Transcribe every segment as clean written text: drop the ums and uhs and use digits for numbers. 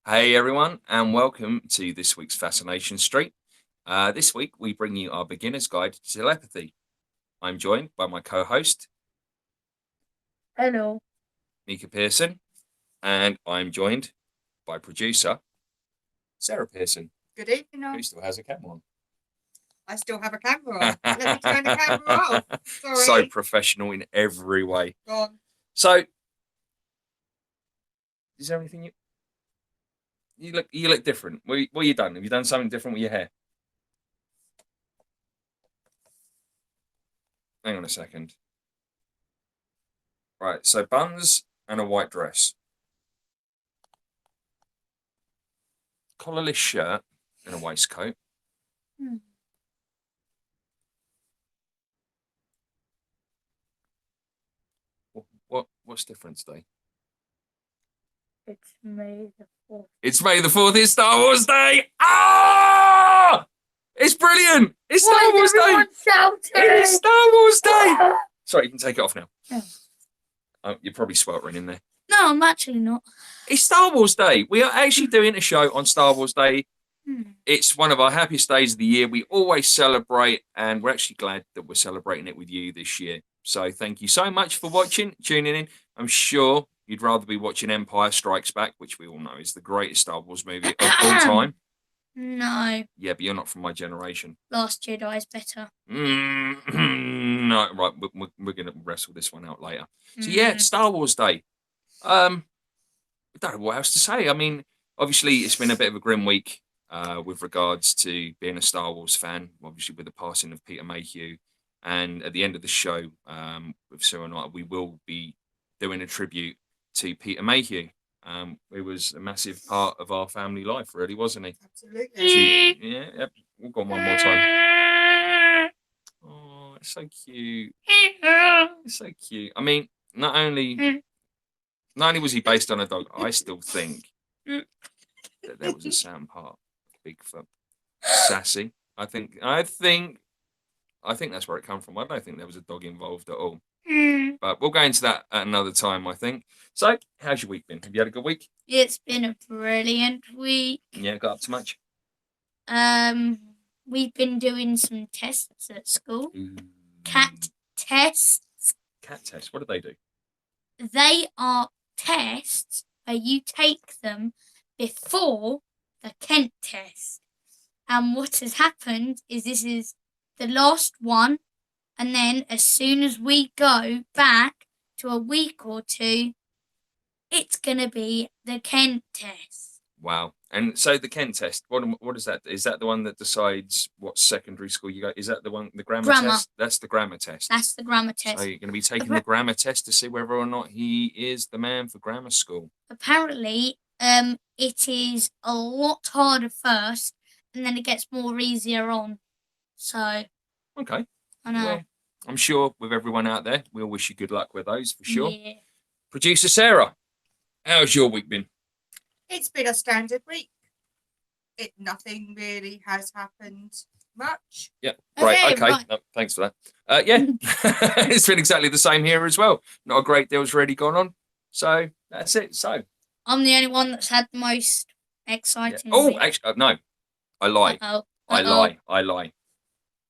Hey everyone, and welcome to this week's Fascination Street. This week we bring you our beginner's guide to telepathy. I'm joined by my co-host Hello. Mika Pearson, and I'm joined by producer Sarah Pearson, Good evening, all. who still has a camera I still have a camera on. Let me turn the camera off. on. Sorry. So professional in every way. Go on. So, is there anything you look different? What have you done? Have you done something different with your hair? Hang on a second. Right, so buns and a white dress. Collarless shirt and a waistcoat. Hmm. What's different today? It's May the 4th. It's May the 4th. It's Star Wars Day. Ah! It's brilliant. It's Star Wars Day. It's Star Wars Day. Sorry, you can take it off now. Yeah. You're probably sweltering in there. No, I'm actually not. It's Star Wars Day. We are actually doing a show on Star Wars Day. Hmm. It's one of our happiest days of the year. We always celebrate, and we're actually glad that we're celebrating it with you this year. So thank you so much for watching, tuning in. I'm sure you'd rather be watching Empire Strikes Back, which we all know is the greatest Star Wars movie of all time. No. Yeah, but you're not from my generation. Last Jedi is better. No, right. We're going to wrestle this one out later. So yeah, Star Wars Day. I don't know what else to say. I mean, obviously, it's been a bit of a grim week with regards to being a Star Wars fan. Obviously, with the passing of Peter Mayhew, and at the end of the show, with Su and Otter, we will be doing a tribute to Peter Mayhew. It was a massive part of our family life, really, wasn't he? Absolutely. Yeah, yep. We'll go on one more time. Oh, it's so cute. It's so cute. I mean, not only was he based on a dog, I still think that there was a sound part of Bigfoot. Sassy. I think that's where it come from. I don't think there was a dog involved at all. But we'll go into that at another time, I think. So, how's your week been? Have you had a good week? It's been a brilliant week. Yeah, got up to much? We've been doing some tests at school. Ooh. Cat tests. Cat tests. What do they do? They are tests where you take them before the Kent test. And what has happened is this is the last one, and then as soon as we go back to a week or two, it's going to be the Kent test. Wow. And so the Kent test, what is that? Is that the one that decides what secondary school you go? Is that the one, the grammar test? That's the grammar test. That's the grammar test. So you're going to be taking the grammar test to see whether or not he is the man for grammar school. Apparently, it is a lot harder first, and then it gets more easier on. So, okay. I know. Well, I'm sure with everyone out there, we'll wish you good luck with those for sure. Yeah. Producer Sarah, how's your week been? It's been a standard week. Nothing really has happened much. Yeah, right. Okay. Right. No, thanks for that. Yeah, it's been exactly the same here as well. Not a great deal's really gone on. So that's it. So I'm the only one that's had the most exciting. Yeah. Oh, week. actually, no, I lie. Uh-oh. I lie.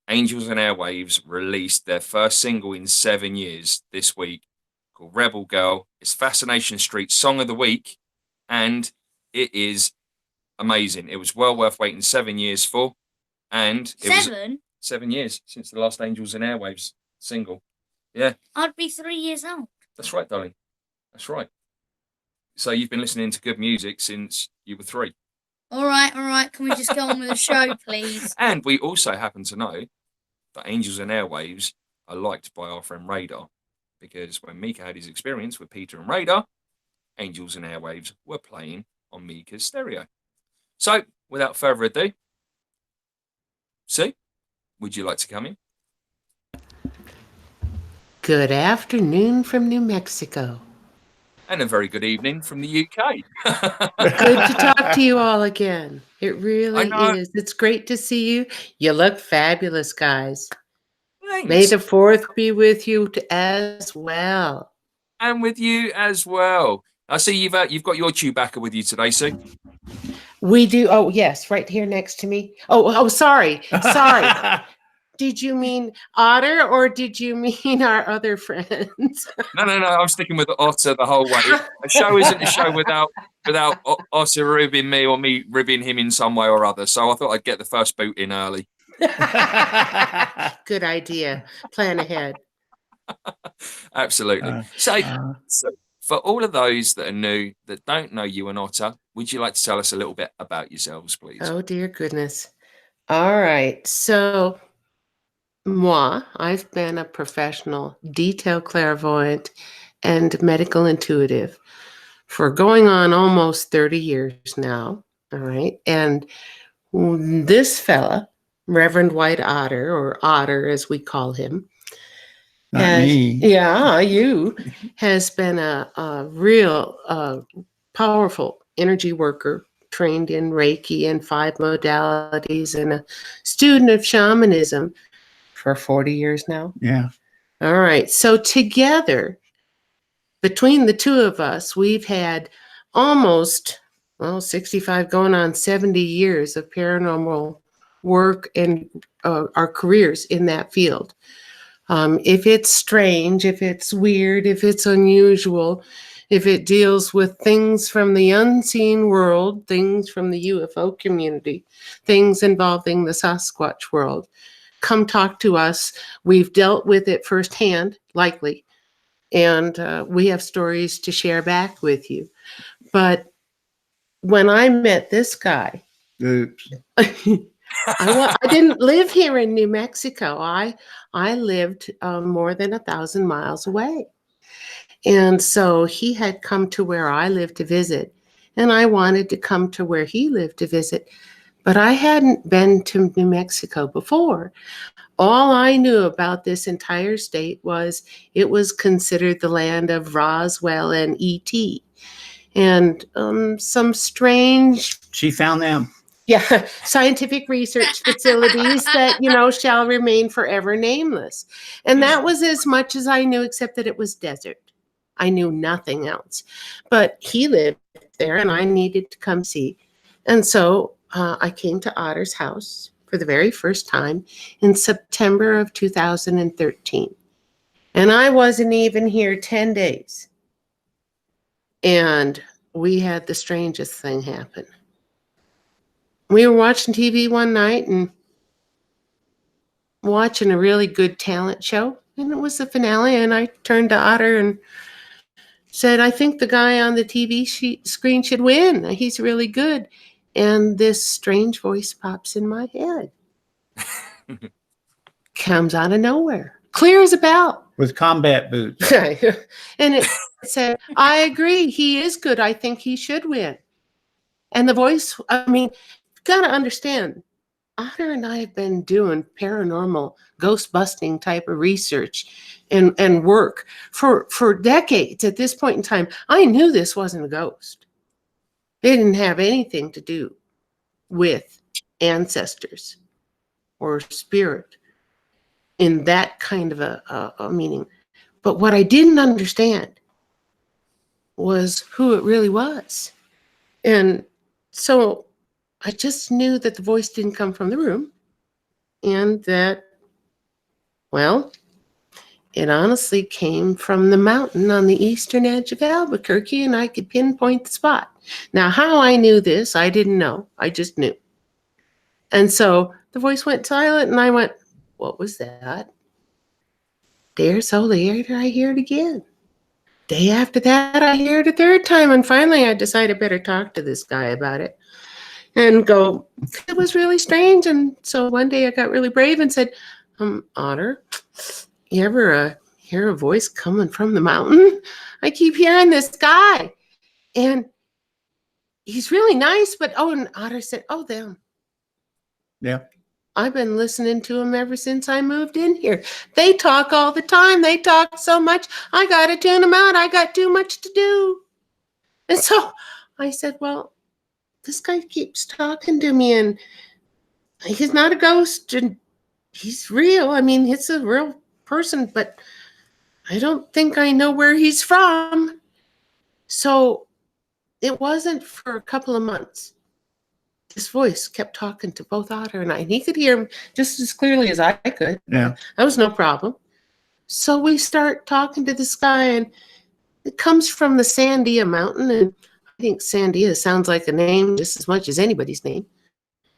Angels and Airwaves released their first single in 7 years this week called Rebel Girl. It's Fascination Street Song of the Week, and it is amazing. It was well worth waiting 7 years for, and it was 7 years since the last Angels and Airwaves single. Yeah. I'd be 3 years old. That's right, darling. That's right. So you've been listening to good music since you were 3. All right. Can we just go on with the show, please? And we also happen to know that Angels and Airwaves are liked by our friend Radar, because when Mika had his experience with Peter and Radar, Angels and Airwaves were playing on Mika's stereo. So, without further ado, Sue, would you like to come in? Good afternoon from New Mexico. And a very good evening from the UK. Good to talk to you all again. It really is. It's great to see you. You look fabulous, guys. Thanks. May the 4th be with you as well. And with you as well. I see you've got your Chewbacca with you today, Sue. We do. Oh, yes, right here next to me. Oh, sorry. Sorry. Did you mean Otter or did you mean our other friends? No, I'm sticking with Otter the whole way. A show isn't a show without Otter ribbing me or me ribbing him in some way or other. So I thought I'd get the first boot in early. Good idea. Plan ahead. Absolutely. So for all of those that are new, that don't know you and Otter, would you like to tell us a little bit about yourselves, please? Oh, dear goodness. All right. So, I've been a professional detail clairvoyant and medical intuitive for going on almost 30 years now. All right. And this fella, Reverend White Otter, or Otter as we call him, you, has been a real powerful energy worker, trained in Reiki and 5 modalities, and a student of shamanism for 40 years now. Yeah. All right. So together, between the two of us, we've had almost 65 going on 70 years of paranormal work and our careers in that field. If it's strange, if it's weird, if it's unusual, if it deals with things from the unseen world, things from the UFO community, things involving the Sasquatch world, come talk to us. We've dealt with it firsthand, likely, and we have stories to share back with you. But when I met this guy, Oops. I didn't live here in New Mexico. I lived more than 1,000 miles away. And so he had come to where I lived to visit, and I wanted to come to where he lived to visit, but I hadn't been to New Mexico before. All I knew about this entire state was it was considered the land of Roswell and E.T. and some strange... She found them. Yeah, scientific research facilities that, shall remain forever nameless. And that was as much as I knew, except that it was desert. I knew nothing else. But he lived there, and I needed to come see. And so I came to Otter's house for the very first time in September of 2013. And I wasn't even here 10 days. And we had the strangest thing happen. We were watching TV one night and watching a really good talent show. And it was the finale. And I turned to Otter and said, I think the guy on the TV screen should win. He's really good. And this strange voice pops in my head. Comes out of nowhere. Clear as a bell. With combat boots. And it said, I agree. He is good. I think he should win. And the voice, got to understand, Otter and I have been doing paranormal, ghost busting type of research and work for decades. At this point in time, I knew this wasn't a ghost. It didn't have anything to do with ancestors or spirit in that kind of a meaning. But what I didn't understand was who it really was. And so I just knew that the voice didn't come from the room, and that, it honestly came from the mountain on the eastern edge of Albuquerque, and I could pinpoint the spot. Now, how I knew this, I didn't know. I just knew. And so the voice went silent, and I went, what was that? Day or so later, I hear it again. Day after that, I hear it a third time, and finally I decided I better talk to this guy about it. And go, it was really strange. And so one day I got really brave and said, Otter, you ever hear a voice coming from the mountain? I keep hearing this guy. And he's really nice, but, and Otter said, them. Yeah. I've been listening to him ever since I moved in here. They talk all the time. They talk so much. I got to tune them out. I got too much to do. And so I said, this guy keeps talking to me, and he's not a ghost, and he's real. It's a real person, but I don't think I know where he's from. So it wasn't for a couple of months this voice kept talking to both Otter and I, and he could hear him just as clearly as I could. Yeah. That was no problem. So we start talking to this guy, and it comes from the Sandia mountain, and I think Sandia sounds like a name just as much as anybody's name.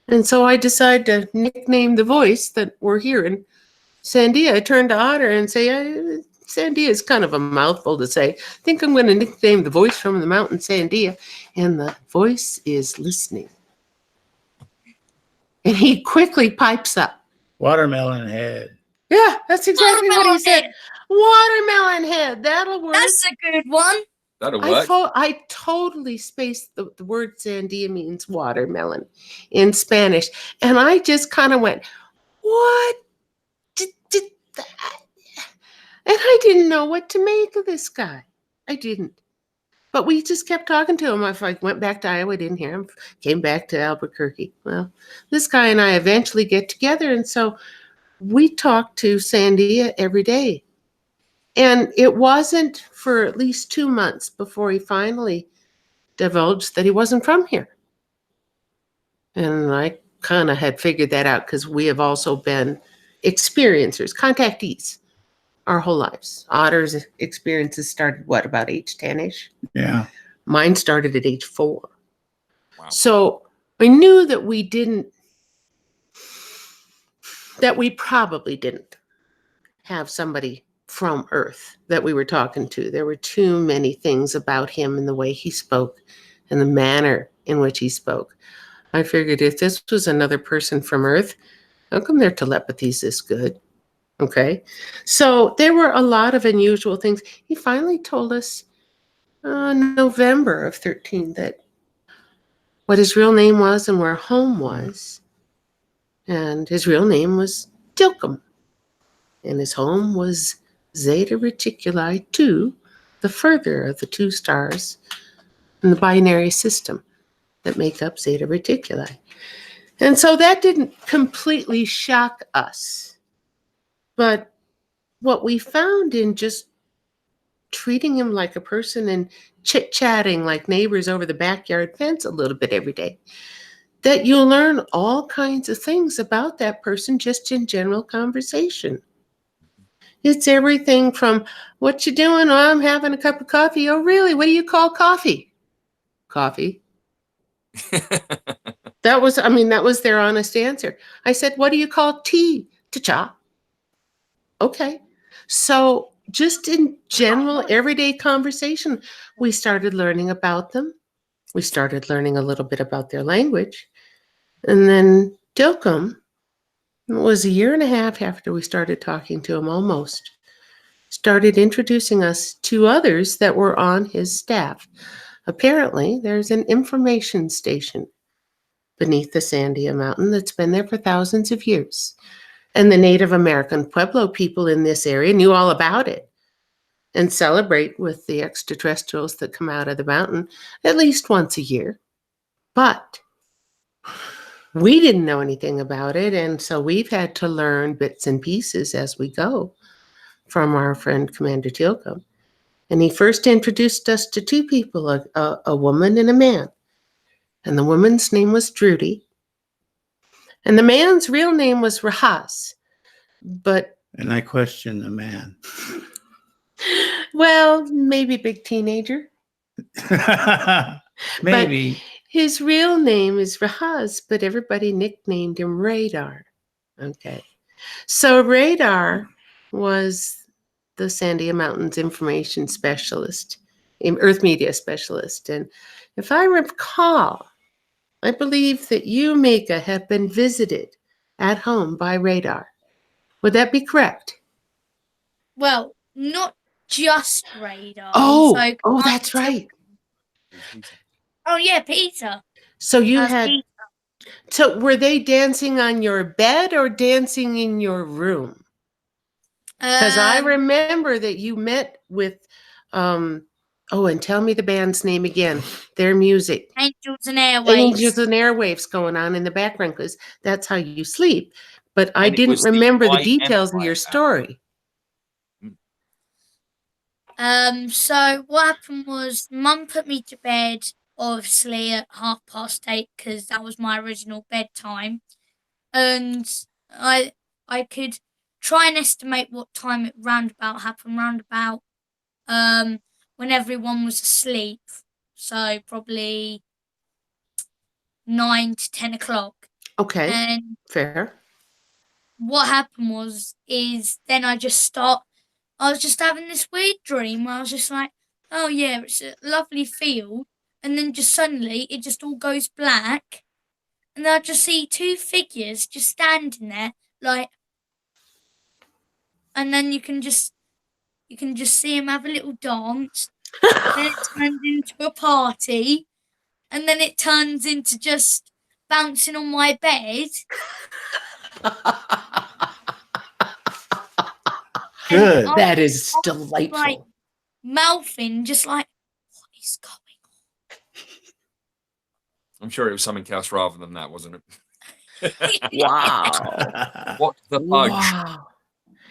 And so I decide to nickname the voice that we're hearing Sandia. I turn to Otter and say, Sandia is kind of a mouthful to say. I think I'm going to nickname the voice from the mountain Sandia. And the voice is listening. And he quickly pipes up. Watermelon head. Yeah, that's exactly what he Watermelon said. head. Watermelon head. That'll work. That's a good one. That'll work. I totally spaced the word Sandia means watermelon in Spanish. And I just kind of went, what did that? And I didn't know what to make of this guy. I didn't. But we just kept talking to him. If I went back to Iowa, didn't hear him, came back to Albuquerque. Well, this guy and I eventually get together. And so we talk to Sandia every day. And it wasn't for at least 2 months before he finally divulged that he wasn't from here. And I kind of had figured that out because we have also been experiencers, contactees our whole lives. Otter's experiences started, what, about age 10-ish? Yeah. Mine started at age 4. Wow. So I knew that we probably didn't have somebody from Earth that we were talking to. There were too many things about him and the way he spoke and the manner in which he spoke. I figured if this was another person from Earth, how come their telepathy's this good? Okay. So there were a lot of unusual things. He finally told us November of 13 that what his real name was and where home was. And his real name was Tilcum. And his home was Zeta Reticuli 2, the further of the 2 stars in the binary system that make up Zeta Reticuli. And so that didn't completely shock us. But what we found in just treating him like a person and chit-chatting like neighbors over the backyard fence a little bit every day, that you'll learn all kinds of things about that person just in general conversation. It's everything from, what you doing? Oh, I'm having a cup of coffee. Oh, really? What do you call coffee? Coffee. That was their honest answer. I said, what do you call tea? Ta-cha. Okay. So just in general, everyday conversation, we started learning about them. We started learning a little bit about their language. And then Tilcum was a year and a half after we started talking to him, almost, started introducing us to others that were on his staff. Apparently, there's an information station beneath the Sandia mountain that's been there for thousands of years. And the Native American Pueblo people in this area knew all about it and celebrate with the extraterrestrials that come out of the mountain at least once a year. But we didn't know anything about it, and so we've had to learn bits and pieces as we go from our friend Commander Tilcum. And he first introduced us to 2 people, a woman and a man. And the woman's name was Drudy. And the man's real name was Rahaz. But, And I question the man. well, maybe big teenager. Maybe. His real name is Rahaz, but everybody nicknamed him Radar. Okay. So Radar was the Sandia Mountains information specialist, Earth media specialist. And if I recall, I believe that you, Mika, have been visited at home by Radar. Would that be correct? Well, not just radar. Oh, Also that's right. Oh yeah, Peter. So you How's had, Peter? so were they dancing on your bed or dancing in your room? Because I remember that you met with, and tell me the band's name again. Their music. Angels and Airwaves. Angels and Airwaves going on in the background because that's how you sleep. But I And it didn't was the remember the White details of Empire your band. story. So what happened was Mum put me to bed obviously at 8:30 because that was my original bedtime, and I could try and estimate what time it roundabout happened. Roundabout when everyone was asleep, so probably 9 to 10 o'clock. Okay, And fair. what happened is then I was just having this weird dream where I was just like, oh yeah, it's a lovely field, and then just suddenly it just all goes black, and then I just see two figures just standing there, like, and then you can just see them have a little dance. Then it turns into a party, and then it turns into just bouncing on my bed. And Good. I That is was delightful. like mouthing, just like, what is going I'm sure it was something else rather than that, wasn't it? on? Wow. What the fudge? Wow.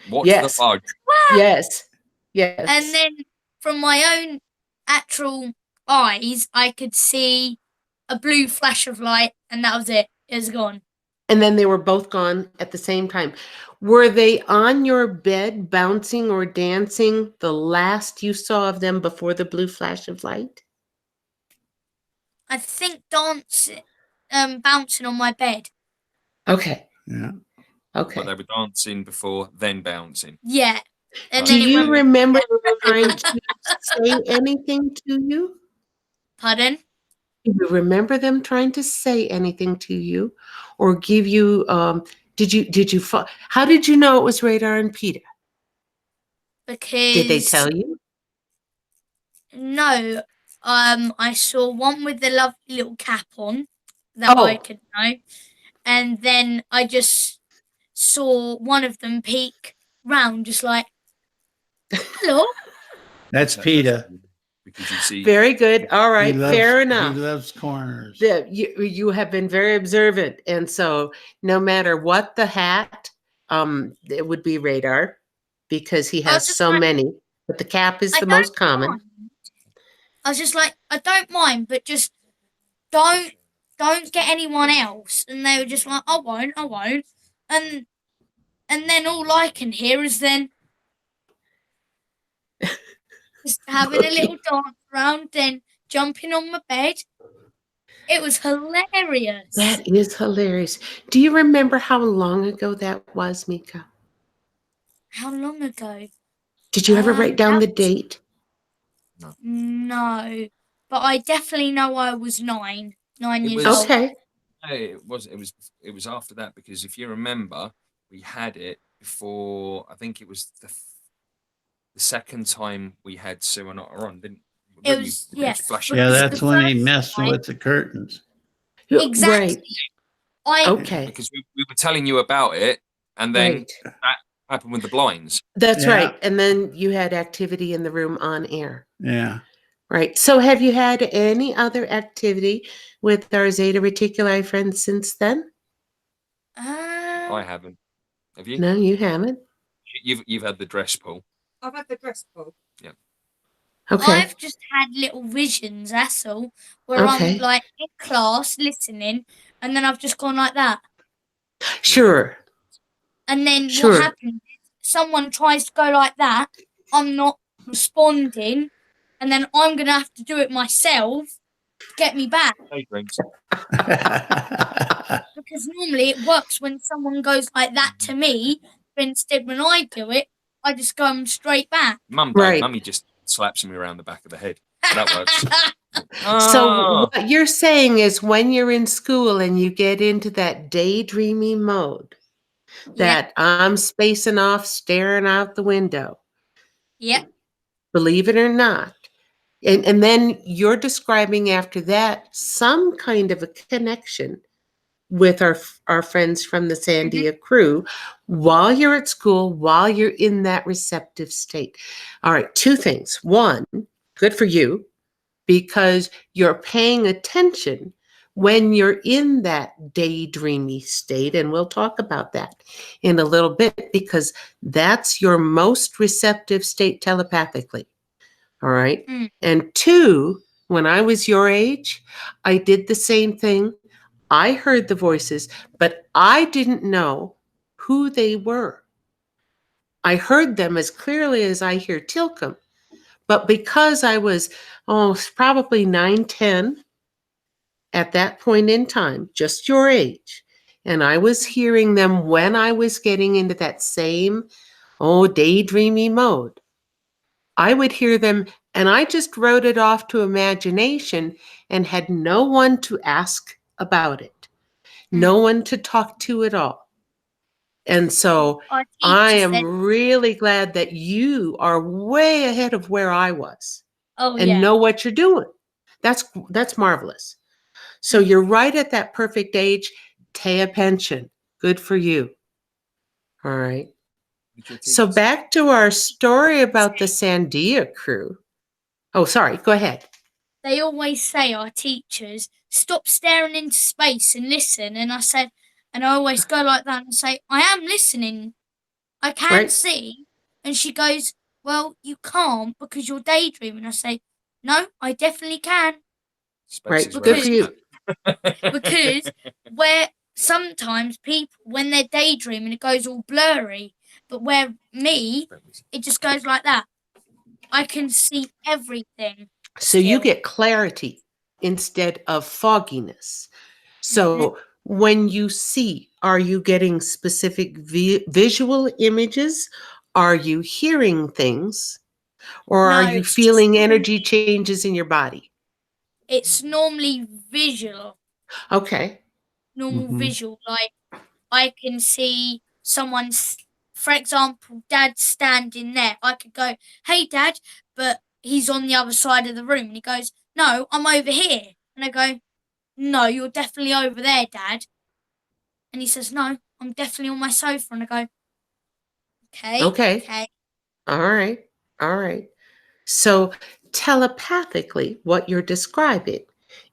What's the Yes. fudge? Yes. Yes. And then from my own actual eyes, I could see a blue flash of light, and that was it. It was gone. And then they were both gone at the same time. Were they on your bed bouncing or dancing the last you saw of them before the blue flash of light? I think dancing, bouncing on my bed. Okay. Yeah. Okay. But they were dancing before, then bouncing. Yeah. And Do then it you went. remember them trying to say anything to you? Pardon? Do you remember them trying to say anything to you or give you how did you know it was Radar and Peter? Because Did they tell you? No, I saw one with the lovely little cap on that I Oh. could know, and then I just saw one of them peek round, just like, hello. That's PETA. Because you see, Very good. All He right. loves, Fair He enough. loves corners. You have been very observant, and so no matter what the hat, it would be Radar because he I was has just so like, many, but the cap is I the don't most common. mind. I was just like, I don't mind, but just don't get anyone else. And they were just like, I won't. And then all I can hear is then just having a little dance around, then jumping on my bed. It was hilarious. That is hilarious. Do you remember how long ago that was, Mika? How long ago? Did you ever write down the that was- date? No, but I definitely know I was 9 It years was- old. Okay. it was after that, because if you remember, we had it before. I think it was the second time we had Su and Otter on, didn't It you? was, It yeah. flashing. Yeah, Because that's the when he first messed time- with the curtains. Exactly. Right. Okay. Because we were telling you about it, and then Right. that happened with the blinds. That's Yeah. right. And then you had activity in the room on air. Yeah. Right. So have you had any other activity with our Zeta Reticuli friends since then? I haven't. Have you? No, you haven't. You've had the dress pull. I've had the dress pull. Okay. I've just had little visions, that's all, where Okay. I'm like in class listening, and then I've just gone like that. Sure. And then Sure. what happens is someone tries to go like that, I'm not responding, and then I'm going to have to do it myself to get me back. Daydreams. Because normally it works when someone goes like that to me, but instead when I do it, I just go straight back. Mum, Right. Mummy just slaps me around the back of the head. That works. So Ah. what you're saying is when you're in school and you get into that daydreamy mode, that I'm spacing off, staring out the window, Yep. believe it or not. And then you're describing after that some kind of a connection with our friends from the Sandhya crew while you're at school, while you're in that receptive state. All right, two things. One, good for you, because you're paying attention when you're in that daydreamy state. And we'll talk about that in a little bit, because that's your most receptive state telepathically. All right. Mm. And two, When I was your age, I did the same thing. I heard the voices, but I didn't know who they were. I heard them as clearly as I hear Tilcum, but because I was probably 9, 10 at that point in time, just your age, and I was hearing them when I was getting into that same daydreamy mode. I would hear them and I just wrote it off to imagination and had no one to ask about it, no one to talk to at all. And so Our I teacher am said, really glad that you are way ahead of where I was "Oh and yeah, know what you're doing. That's marvelous. So Mm. you're right at that perfect age. Pay attention. Good for you. All right. Did your So teacher say- back to our story about the Sandia crew. Oh, sorry. Go ahead. they always say, our teachers, stop staring into space and listen." And I said, and I always go like that and say, "I am listening. I can Right. see." And she goes, "Well, you can't because you're daydreaming." I say, "No, I definitely can." Space Right. is where Good it's for you. at. Because where sometimes people, when they're daydreaming, it goes all blurry. But where me, it just goes like that. I can see everything So you still. get clarity instead of fogginess. Mhm. So when you see, are you getting specific visual images? Are you hearing things? Or are No, you it's just feeling energy changes in your body? it's normally visual, Okay. normal Mhm. visual. Like I can see someone's, for example, Dad standing there. I could go, "Hey, Dad," but he's on the other side of the room, and he goes, "No, I'm over here." And I go, "No, you're definitely over there, Dad." And he says, "No, I'm definitely on my sofa." And I go, "Okay, Okay. okay." All right. All right. So, telepathically, what you're describing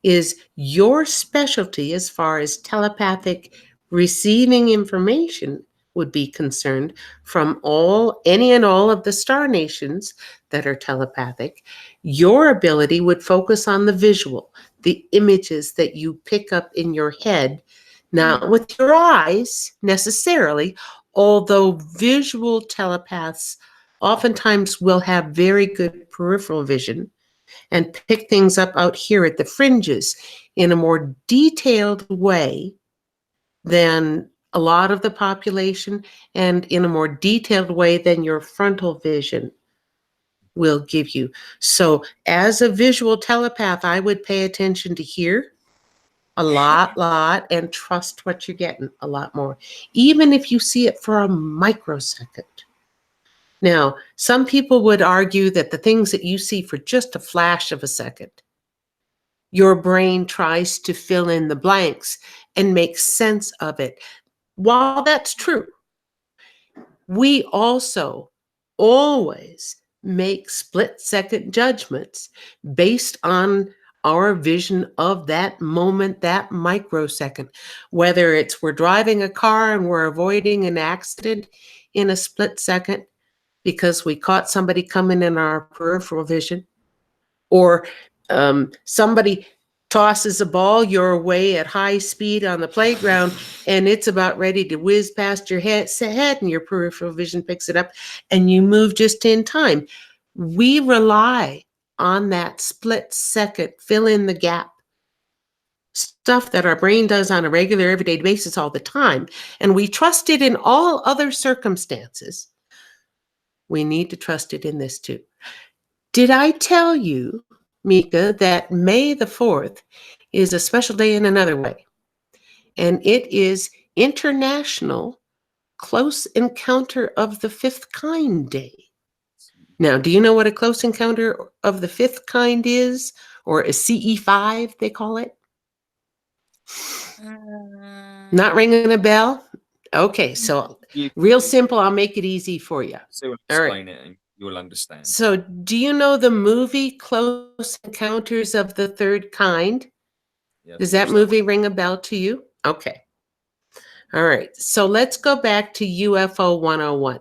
is your specialty as far as telepathic receiving information would be concerned from any and all of the star nations that are telepathic. Your ability would focus on the visual, the images that you pick up in your head, not with your eyes necessarily, although visual telepaths oftentimes will have very good peripheral vision and pick things up out here at the fringes in a more detailed way than a lot of the population and in a more detailed way than your frontal vision will give you. So as a visual telepath, I would pay attention to hear a lot, and trust what you're getting a lot more, even if you see it for a microsecond. Now, some people would argue that the things that you see for just a flash of a second, your brain tries to fill in the blanks and make sense of it. While that's true, we also always make split-second judgments based on our vision of that moment, that microsecond. Whether it's we're driving a car and we're avoiding an accident in a split second, because we caught somebody coming in our peripheral vision, or somebody tosses a ball your way at high speed on the playground and it's about ready to whiz past your head and your peripheral vision picks it up and you move just in time. We rely on that split second, fill in the gap stuff that our brain does on a regular everyday basis all the time, and we trust it in all other circumstances. We need to trust it in this too. Did I tell you, Mika, that May the 4th is a special day in another way? And it is International Close Encounter of the Fifth Kind Day. Now, do you know what a close encounter of the fifth kind is? Or a CE5, they call it? Not ringing a bell? Okay, so You real simple, I'll make it easy for you. so we'll All right. explain it and you'll understand. So, do you know the movie Close Encounters of the Third Kind? Yeah, Does that movie ring a bell to you? Okay. All right. So let's go back to UFO 101.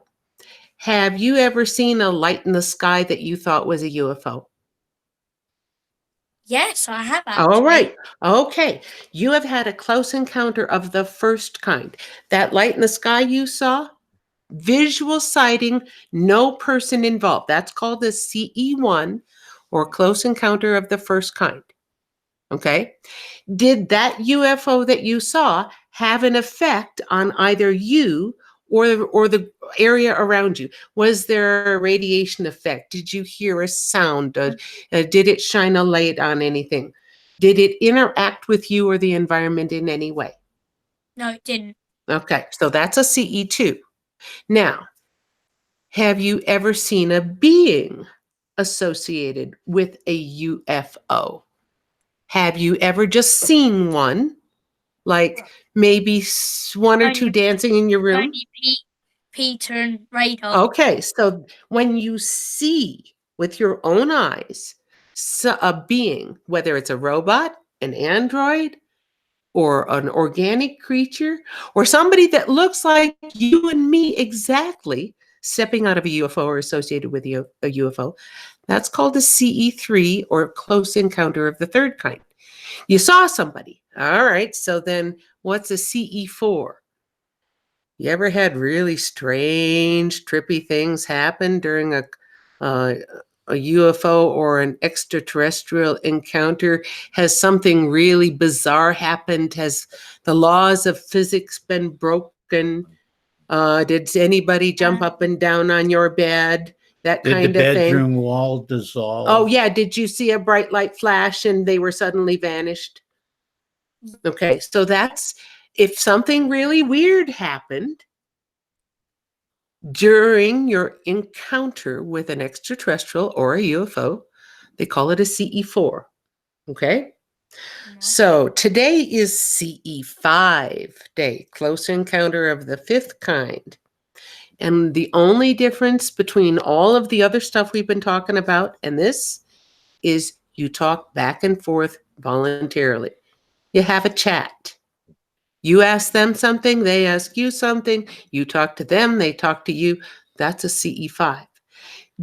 Have you ever seen a light in the sky that you thought was a UFO? Yes, I have actually. All right. Okay. You have had a close encounter of the first kind. That light in the sky you saw, visual sighting, no person involved. That's called a CE1 or close encounter of the first kind. Okay. Did that UFO that you saw have an effect on either you or the area around you? Was there a radiation effect? Did you hear a sound? Did it shine a light on anything? Did it interact with you or the environment in any way? No, it didn't. Okay, so that's a CE2. Now, have you ever seen a being associated with a UFO? Have you ever just seen one? Like maybe one or two Only- dancing in your room? Only Peter and Radar. Okay, so when you see with your own eyes a being, whether it's a robot, an android, or an organic creature, or somebody that looks like you and me exactly, stepping out of a UFO or associated with a UFO, that's called a CE3 or close encounter of the third kind. You saw somebody. All right, so then what's a CE4? You ever had really strange, trippy things happen during uh, a UFO or an extraterrestrial encounter? Has something really bizarre happened? Has the laws of physics been broken? Did anybody jump up and down on your bed? That Did the kind of thing. bedroom wall dissolve? Oh, yeah. Did you see a bright light flash and they were suddenly vanished? Okay, so that's if something really weird happened during your encounter with an extraterrestrial or a UFO, they call it a CE4. Okay, so today is CE5 day, close encounter of the fifth kind. And the only difference between all of the other stuff we've been talking about and this is you talk back and forth voluntarily. You have a chat. You ask them something, they ask you something, you talk to them, they talk to you. That's a CE5.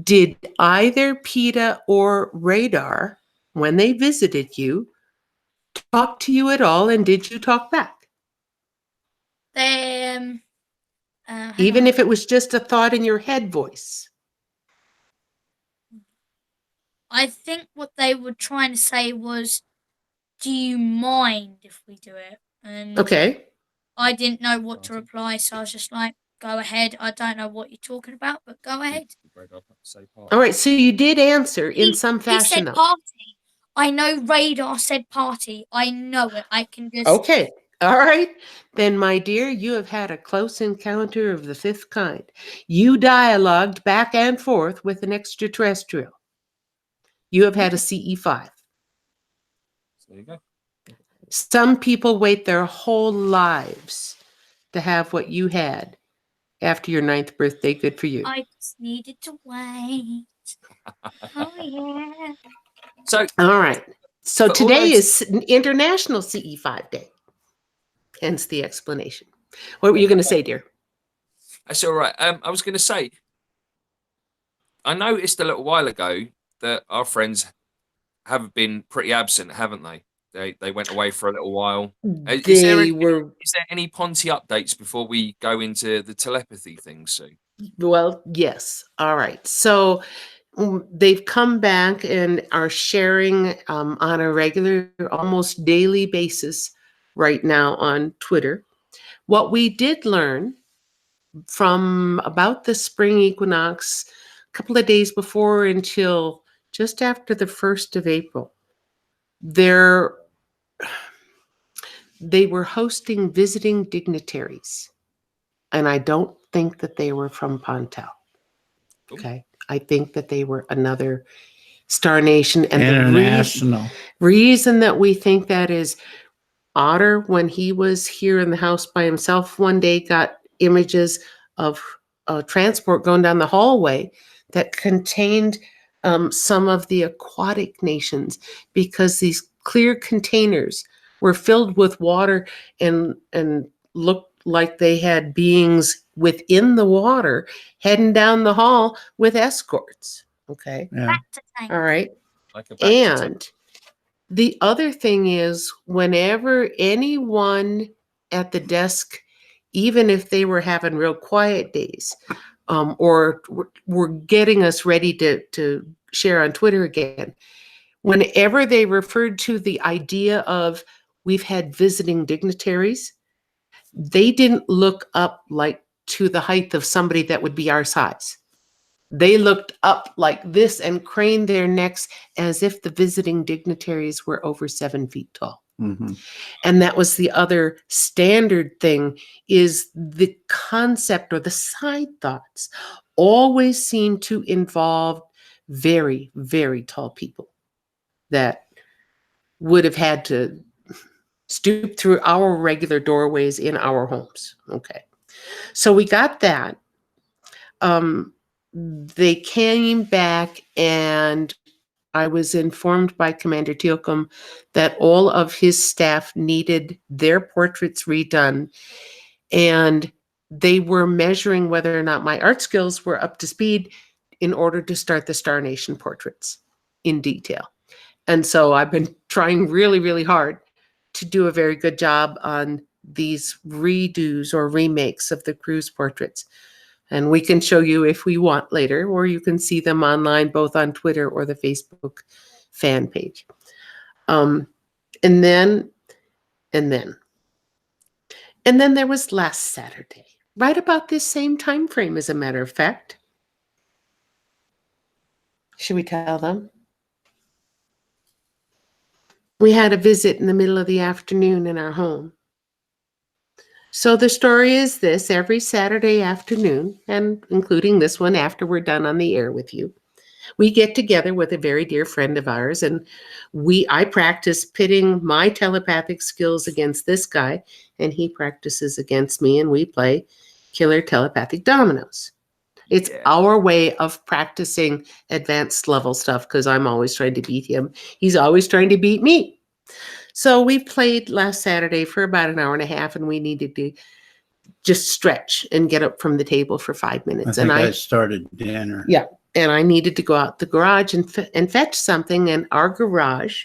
Did either PETA or Radar, when they visited you, talk to you at all, and did you talk back? They Even if it was just a thought in your head voice. I think what they were trying to say was, do you mind if we do it? And Okay. I didn't know what to reply, so I was just like, go ahead. I don't know what you're talking about, but go ahead. All right, so you did answer in some He fashion, said though. party. I know Radar said party. I know it. I can just... Okay. All right. Then, my dear, you have had a close encounter of the fifth kind. You dialogued back and forth with an extraterrestrial. You have had a CE5. There you go. Some people wait their whole lives to have what you had after your 9th birthday. Good for you. I just needed to wait. Oh, yeah. So, All right. So For all today those- is International CE5 Day. Hence the explanation. What were you going to say, dear? that's all right. I was going to say, I noticed a little while ago that our friends have been pretty absent, haven't they? They went away for a little while. Is there any Ponty updates before we go into the telepathy thing, Sue? Well, yes. All right. So they've come back and are sharing on a regular, almost daily basis right now on Twitter. What we did learn from about the spring equinox, a couple of days before until just after the 1st of April, they were hosting visiting dignitaries. And I don't think that they were from Pontel. Okay. I think that they were another star nation. And International. the reason that we think that is Otter, when he was here in the house by himself one day, got images of transport going down the hallway that contained some of the aquatic nations, because these clear containers were filled with water and looked like they had beings within the water heading down the hall with escorts. Okay. Yeah. Back to tank. All right. Like a back to And The other thing is, whenever anyone at the desk, even if they were having real quiet days, or were getting us ready to share on Twitter again, whenever they referred to the idea of we've had visiting dignitaries, they didn't look up like to the height of somebody that would be our size. They looked up like this and craned their necks as if the visiting dignitaries were over 7 feet tall. Mm-hmm. And that was the other standard thing, is the concept or the side thoughts always seem to involve very, very tall people that would have had to stoop through our regular doorways in our homes. Okay. So we got that. They came back, and I was informed by Commander Tealcom that all of his staff needed their portraits redone, and they were measuring whether or not my art skills were up to speed in order to start the Star Nation portraits in detail. And so I've been trying really, really hard to do a very good job on these redos or remakes of the cruise portraits. And we can show you if we want later, or you can see them online, both on Twitter or the Facebook fan page. And then there was last Saturday, right about this same time frame, as a matter of fact. Should we tell them? We had a visit in the middle of the afternoon in our home. So the story is this: every Saturday afternoon, and including this one after we're done on the air with you, we get together with a very dear friend of ours, and I practice pitting my telepathic skills against this guy, and he practices against me, and we play killer telepathic dominoes. It's our way of practicing advanced level stuff, because I'm always trying to beat him. He's always trying to beat me. So we played last Saturday for about an hour and a half, and we needed to just stretch and get up from the table for 5 minutes. I started dinner. Yeah. And I needed to go out the garage and fetch something, and our garage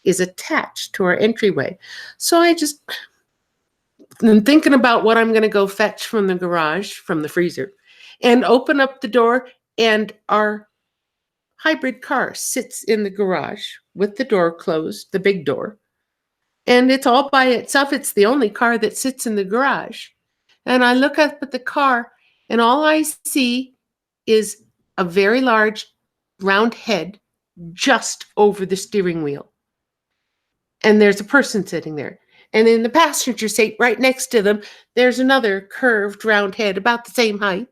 is attached to our entryway. So I'm thinking about what I'm going to go fetch from the garage, from the freezer, and open up the door, and our hybrid car sits in the garage with the door closed, the big door. And it's all by itself. It's the only car that sits in the garage. And I look up at the car, and all I see is a very large round head just over the steering wheel. And there's a person sitting there. And in the passenger seat right next to them, there's another curved round head about the same height.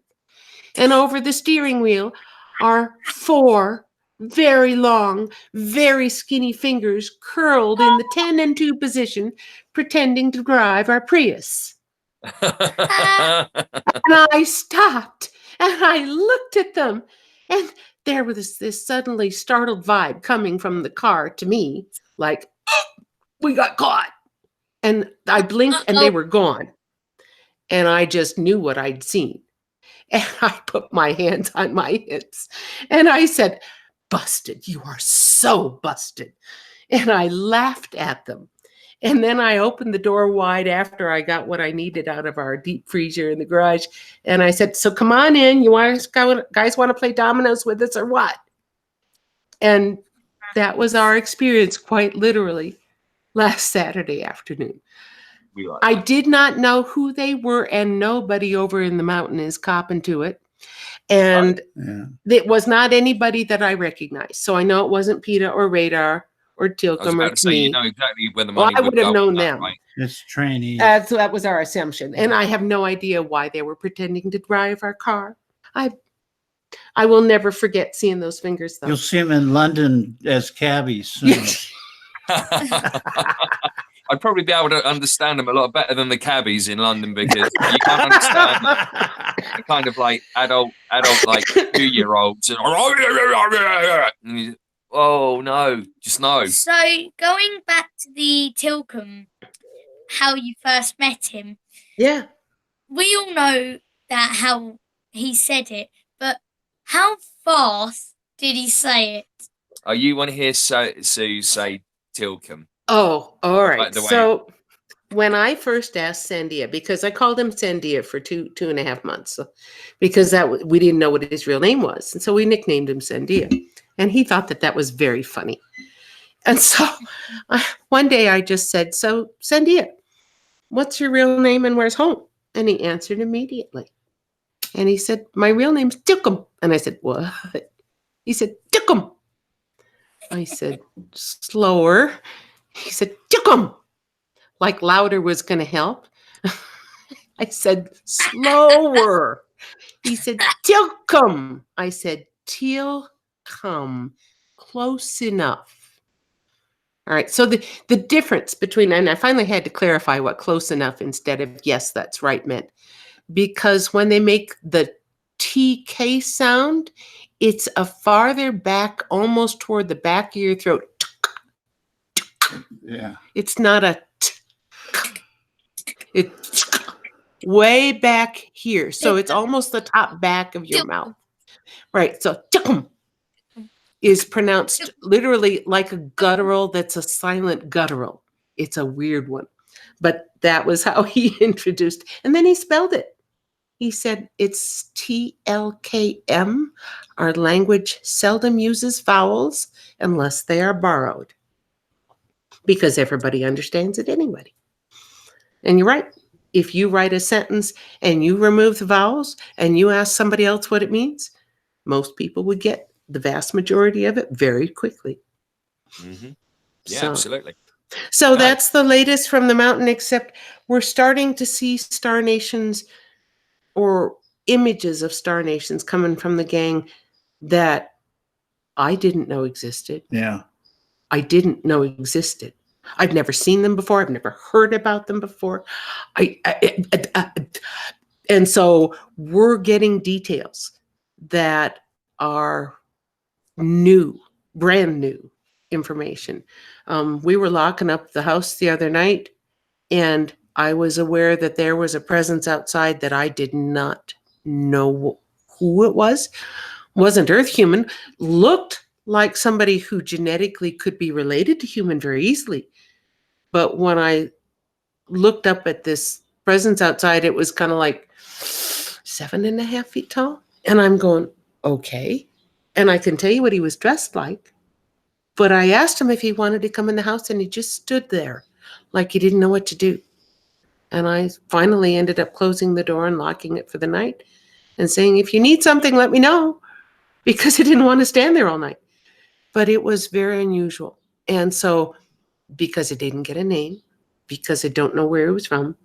And over the steering wheel are 4 very long, very skinny fingers curled in the 10 and 2 position, pretending to drive our Prius. And I stopped and I looked at them, and there was this suddenly startled vibe coming from the car to me, like, we got caught. And I blinked and they were gone. And I just knew what I'd seen. And I put my hands on my hips and I said, busted, you are so busted. And I laughed at them. And then I opened the door wide after I got what I needed out of our deep freezer in the garage. And I said, so come on in. You guys want to play dominoes with us or what? And that was our experience, quite literally, last Saturday afternoon. I did not know who they were, and nobody over in the mountain is copping to it. And it was not anybody that I recognized. So I know it wasn't PETA or Radar or Tealcom or to me. You know exactly where the money I would have known them. Right? It's trainees. So that was our assumption. And I have no idea why they were pretending to drive our car. I will never forget seeing those fingers, though. You'll see them in London as cabbies soon. I'd probably be able to understand them a lot better than the cabbies in London, because you can't understand the kind of like adult like 2-year-olds. And oh no, just no. So going back to the Tealcom, how you first met him. Yeah. We all know that how he said it, but how fast did he say it? Oh, you want to hear Sue say Tilcum. Oh, all right. By the way, So when I first asked Sandia, because I called him Sandia for 2.5 months, because we didn't know what his real name was, and so we nicknamed him Sandia, and he thought that was very funny. And so one day I just said, "So Sandia, what's your real name and where's home?" And he answered immediately, and he said, "My real name's Tilcum." And I said, "What?" He said, "Tilcum." I said, "Slower." He said, "Tilcum." Like louder was going to help. I said, "Slower." He said, "Tilcum." I said, "Tilcum." Close enough. All right. So the difference between, and I finally had to clarify what close enough instead of yes, that's right meant. Because when they make the TK sound, it's a farther back, almost toward the back of your throat. Yeah. It's not a t. It's way back here. So it's almost the top back of your mouth. Right. So tilcum is pronounced literally like a guttural that's a silent guttural. It's a weird one. But that was how he introduced. And then he spelled it. He said it's TLKM. Our language seldom uses vowels unless they are borrowed, because everybody understands it anyway. And you're right. If you write a sentence and you remove the vowels and you ask somebody else what it means, most people would get the vast majority of it very quickly. yeah, So- absolutely. So No. that's the latest from the mountain, except we're starting to see star nations or images of star nations coming from the gang that I didn't know existed. Yeah. I didn't know existed. I've never seen them before. I've never heard about them before. And so we're getting details that are new, brand new information. We were locking up the house the other night, and I was aware that there was a presence outside that I did not know who it was. Wasn't Earth human, looked like somebody who genetically could be related to human very easily. But when I looked up at this presence outside, it was kind of like 7.5 feet tall. And I'm going, okay. And I can tell you what he was dressed like. But I asked him if he wanted to come in the house, and he just stood there like he didn't know what to do. And I finally ended up closing the door and locking it for the night and saying, if you need something, let me know, because I didn't want to stand there all night. But it was very unusual. And so, because I didn't get a name, because I don't know where it was from,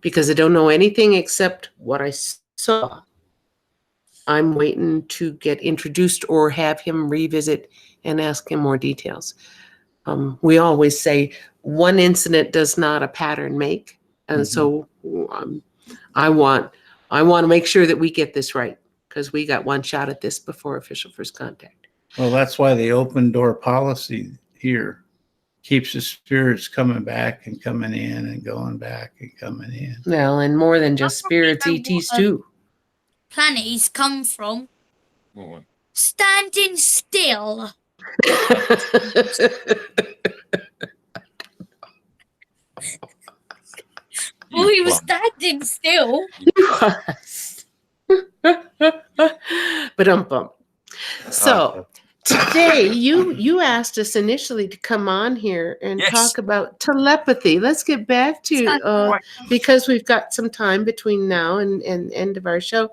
because I don't know anything except what I saw, I'm waiting to get introduced or have him revisit and ask him more details. We always say one incident does not a pattern make. And so I want to make sure that we get this right, because we got one shot at this before official first contact. Well, that's why the open door policy here keeps the spirits coming back and coming in and going back and coming in. Well, and more than just spirits, probably know ETs what, too. Planet he's come from. Well, Standing still. you Oh, he was plum. standing still. But so today you asked us initially to come on here and Yes. talk about telepathy. Let's get back to Right. because we've got some time between now and end of our show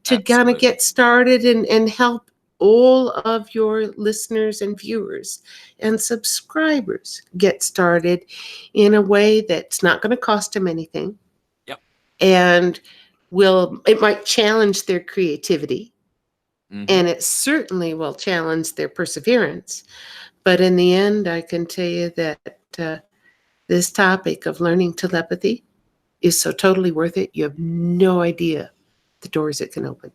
to kind Absolutely. of get started and help all of your listeners and viewers and subscribers get started in a way that's not going to cost them anything. Yep. And it might challenge their creativity. Mhm. And it certainly will challenge their perseverance. But in the end, I can tell you that this topic of learning telepathy is so totally worth it. You have no idea the doors it can open.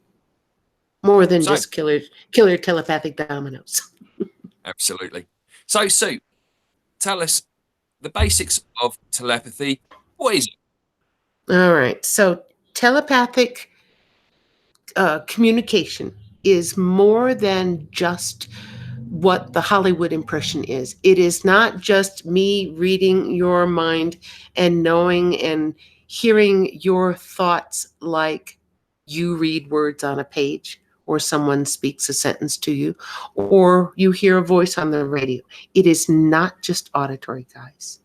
More than So- just killer telepathic dominoes. Absolutely. So, Sue, tell us the basics of telepathy. What is it? All right. So telepathic communication is more than just what the Hollywood impression is. It is not just me reading your mind and knowing and hearing your thoughts like you read words on a page, or someone speaks a sentence to you, or you hear a voice on the radio. It is not just auditory, guys.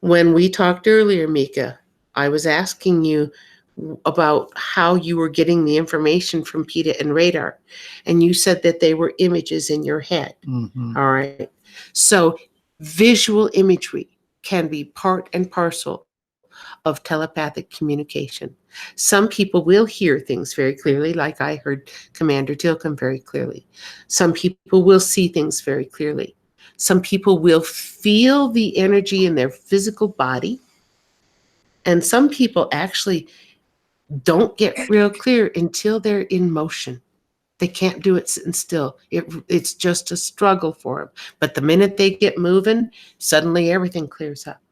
When we talked earlier, Mika, I was asking you about how you were getting the information from PETA and radar, and you said that they were images in your head. Mhm. All right. So visual imagery can be part and parcel of telepathic communication. Some people will hear things very clearly, like I heard Commander Tilcom very clearly. Some people will see things very clearly. Some people will feel the energy in their physical body. And some people actually don't get real clear until they're in motion. They can't do it sitting still. It's just a struggle for them. But the minute they get moving, suddenly everything clears up.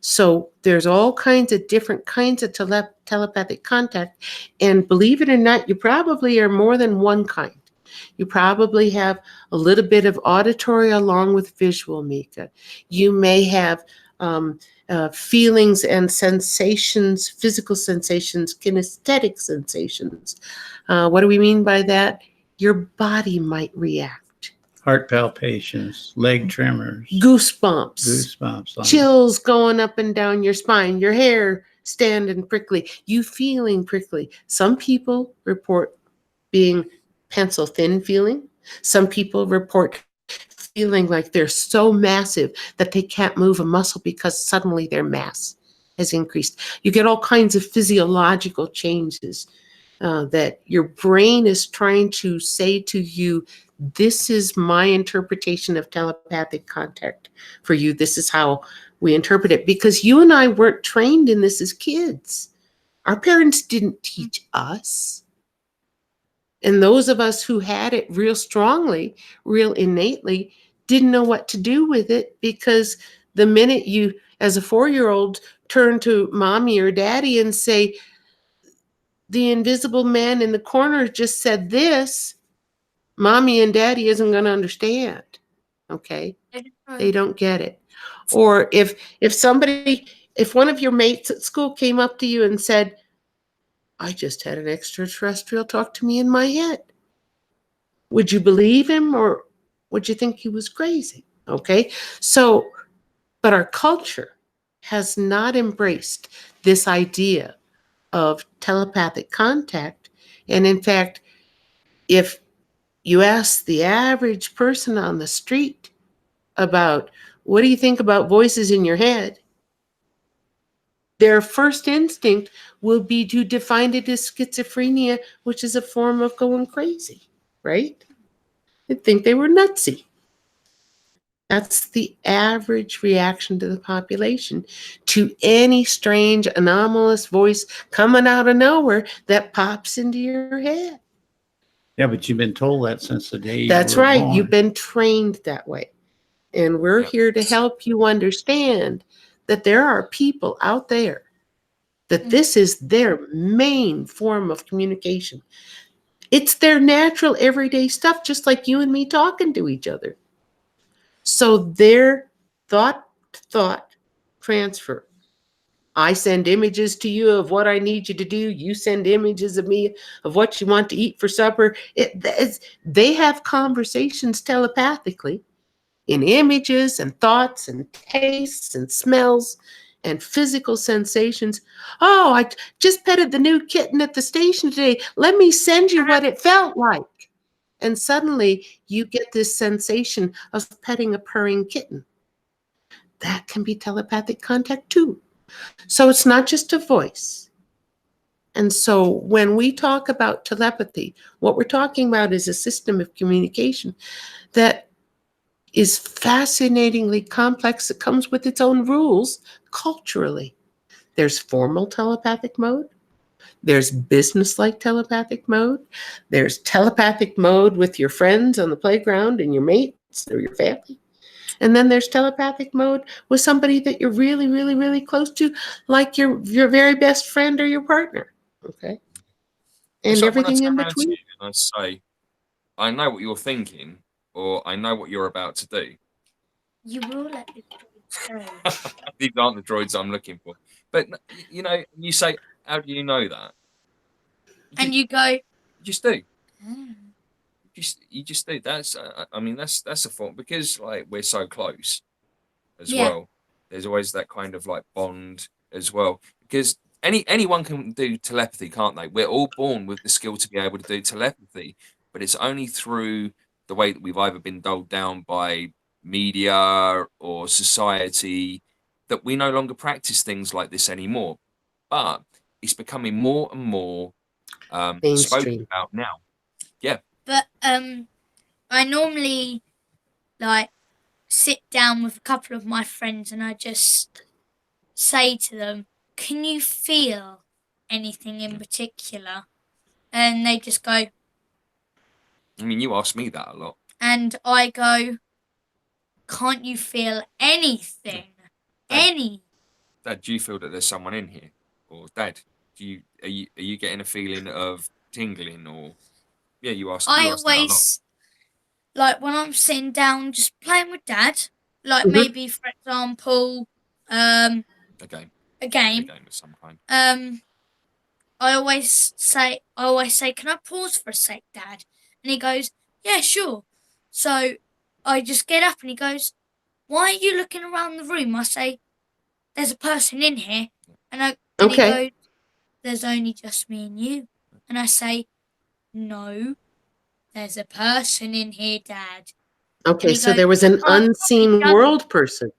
So there's all kinds of different kinds of telepathic contact. And believe it or not, you probably are more than one kind. You probably have a little bit of auditory along with visual, Mika. You may have feelings and sensations, physical sensations, kinesthetic sensations. What do we mean by that? Your body might react. Heart palpitations, leg tremors, Goosebumps. goosebumps. Chills going up and down your spine, your hair standing prickly, you feeling prickly. Some people report being pencil thin feeling. Some people report feeling like they're so massive that they can't move a muscle because suddenly their mass has increased. You get all kinds of physiological changes that your brain is trying to say to you, this is my interpretation of telepathic contact for you. This is how we interpret it, because you and I weren't trained in this as kids. Our parents didn't teach us. And those of us who had it real strongly, real innately, didn't know what to do with it, because the minute you, as a 4-year-old, turn to mommy or daddy and say, the invisible man in the corner just said this, mommy and daddy isn't going to understand. Okay? They don't get it. Or if one of your mates at school came up to you and said, I just had an extraterrestrial talk to me in my head, would you believe him, or would you think he was crazy? Okay? So, but our culture has not embraced this idea of telepathic contact. And in fact, if you ask the average person on the street about, what do you think about voices in your head? Their first instinct will be to define it as schizophrenia, which is a form of going crazy, right? They'd think they were nutsy. That's the average reaction to the population to any strange, anomalous voice coming out of nowhere that pops into your head. Yeah, but you've been told that since the day That's you were right. born. You've been trained that way. And we're here to help you understand that there are people out there that this is their main form of communication. It's their natural everyday stuff, just like you and me talking to each other. So their thought transfer. I send images to you of what I need you to do. You send images of me of what you want to eat for supper. They have conversations telepathically in images and thoughts and tastes and smells and physical sensations. Oh, I just petted the new kitten at the station today. Let me send you what it felt like. And suddenly you get this sensation of petting a purring kitten. That can be telepathic contact too. So it's not just a voice. And so when we talk about telepathy, what we're talking about is a system of communication that is fascinatingly complex. It comes with its own rules culturally. There's formal telepathic mode. There's business-like telepathic mode. There's telepathic mode with your friends on the playground and your mates or your family. And then there's telepathic mode with somebody that you're really, really, really close to, like your very best friend or your partner. Okay. And It's like when I everything turn in around to between. you and I say, I know what you're thinking, or I know what you're about to do. You will let the droids go. These aren't the droids I'm looking for. But you know, you say, how do you know that? And you go, You just do. "Oh." You just do. That's I mean that's a fault because like we're so close as Yeah. well. There's always that kind of like bond as well because anyone can do telepathy, can't they? We're all born with the skill to be able to do telepathy, but it's only through the way that we've either been dulled down by media or society that we no longer practice things like this anymore. But it's becoming more and more spoken Mainstream. about now. Yeah. But I normally like sit down with a couple of my friends and I just say to them, "Can you feel anything in particular?" And they just go, I mean, you ask me that a lot. and I go, "Can't you feel anything? Any?" Dad, do you feel that there's someone in here? Or Dad, are you getting a feeling of tingling? Or yeah, you ask that a lot. always, like when I'm sitting down just playing with Dad, like Mhm. maybe for example, A game, a a game. game of some kind. I always say, "Can I pause for a sec, Dad?" And he goes, "Yeah, sure." So I just get up and he goes, "Why are you looking around the room?" I say, "There's a person in here." And he Okay. goes, "There's only just me and you." And I say, "No, there's a person in here, Dad." And Okay. he So goes, there was "I an can't stop each unseen other." world person,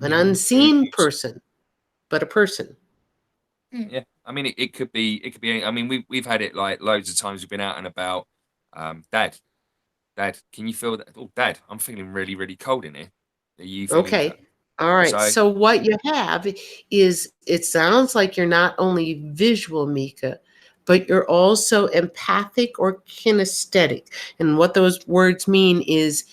an Yeah. unseen person, but a person. Yeah, I mean, it could be. I mean, we've had it like loads of times. We've been out and about. Dad, can you feel that? Oh, Dad, I'm feeling really, really cold in here. Are you feeling that? Okay. All right. So So what you have is, it sounds like you're not only visual, Mika, but you're also empathic or kinesthetic. And what those words mean is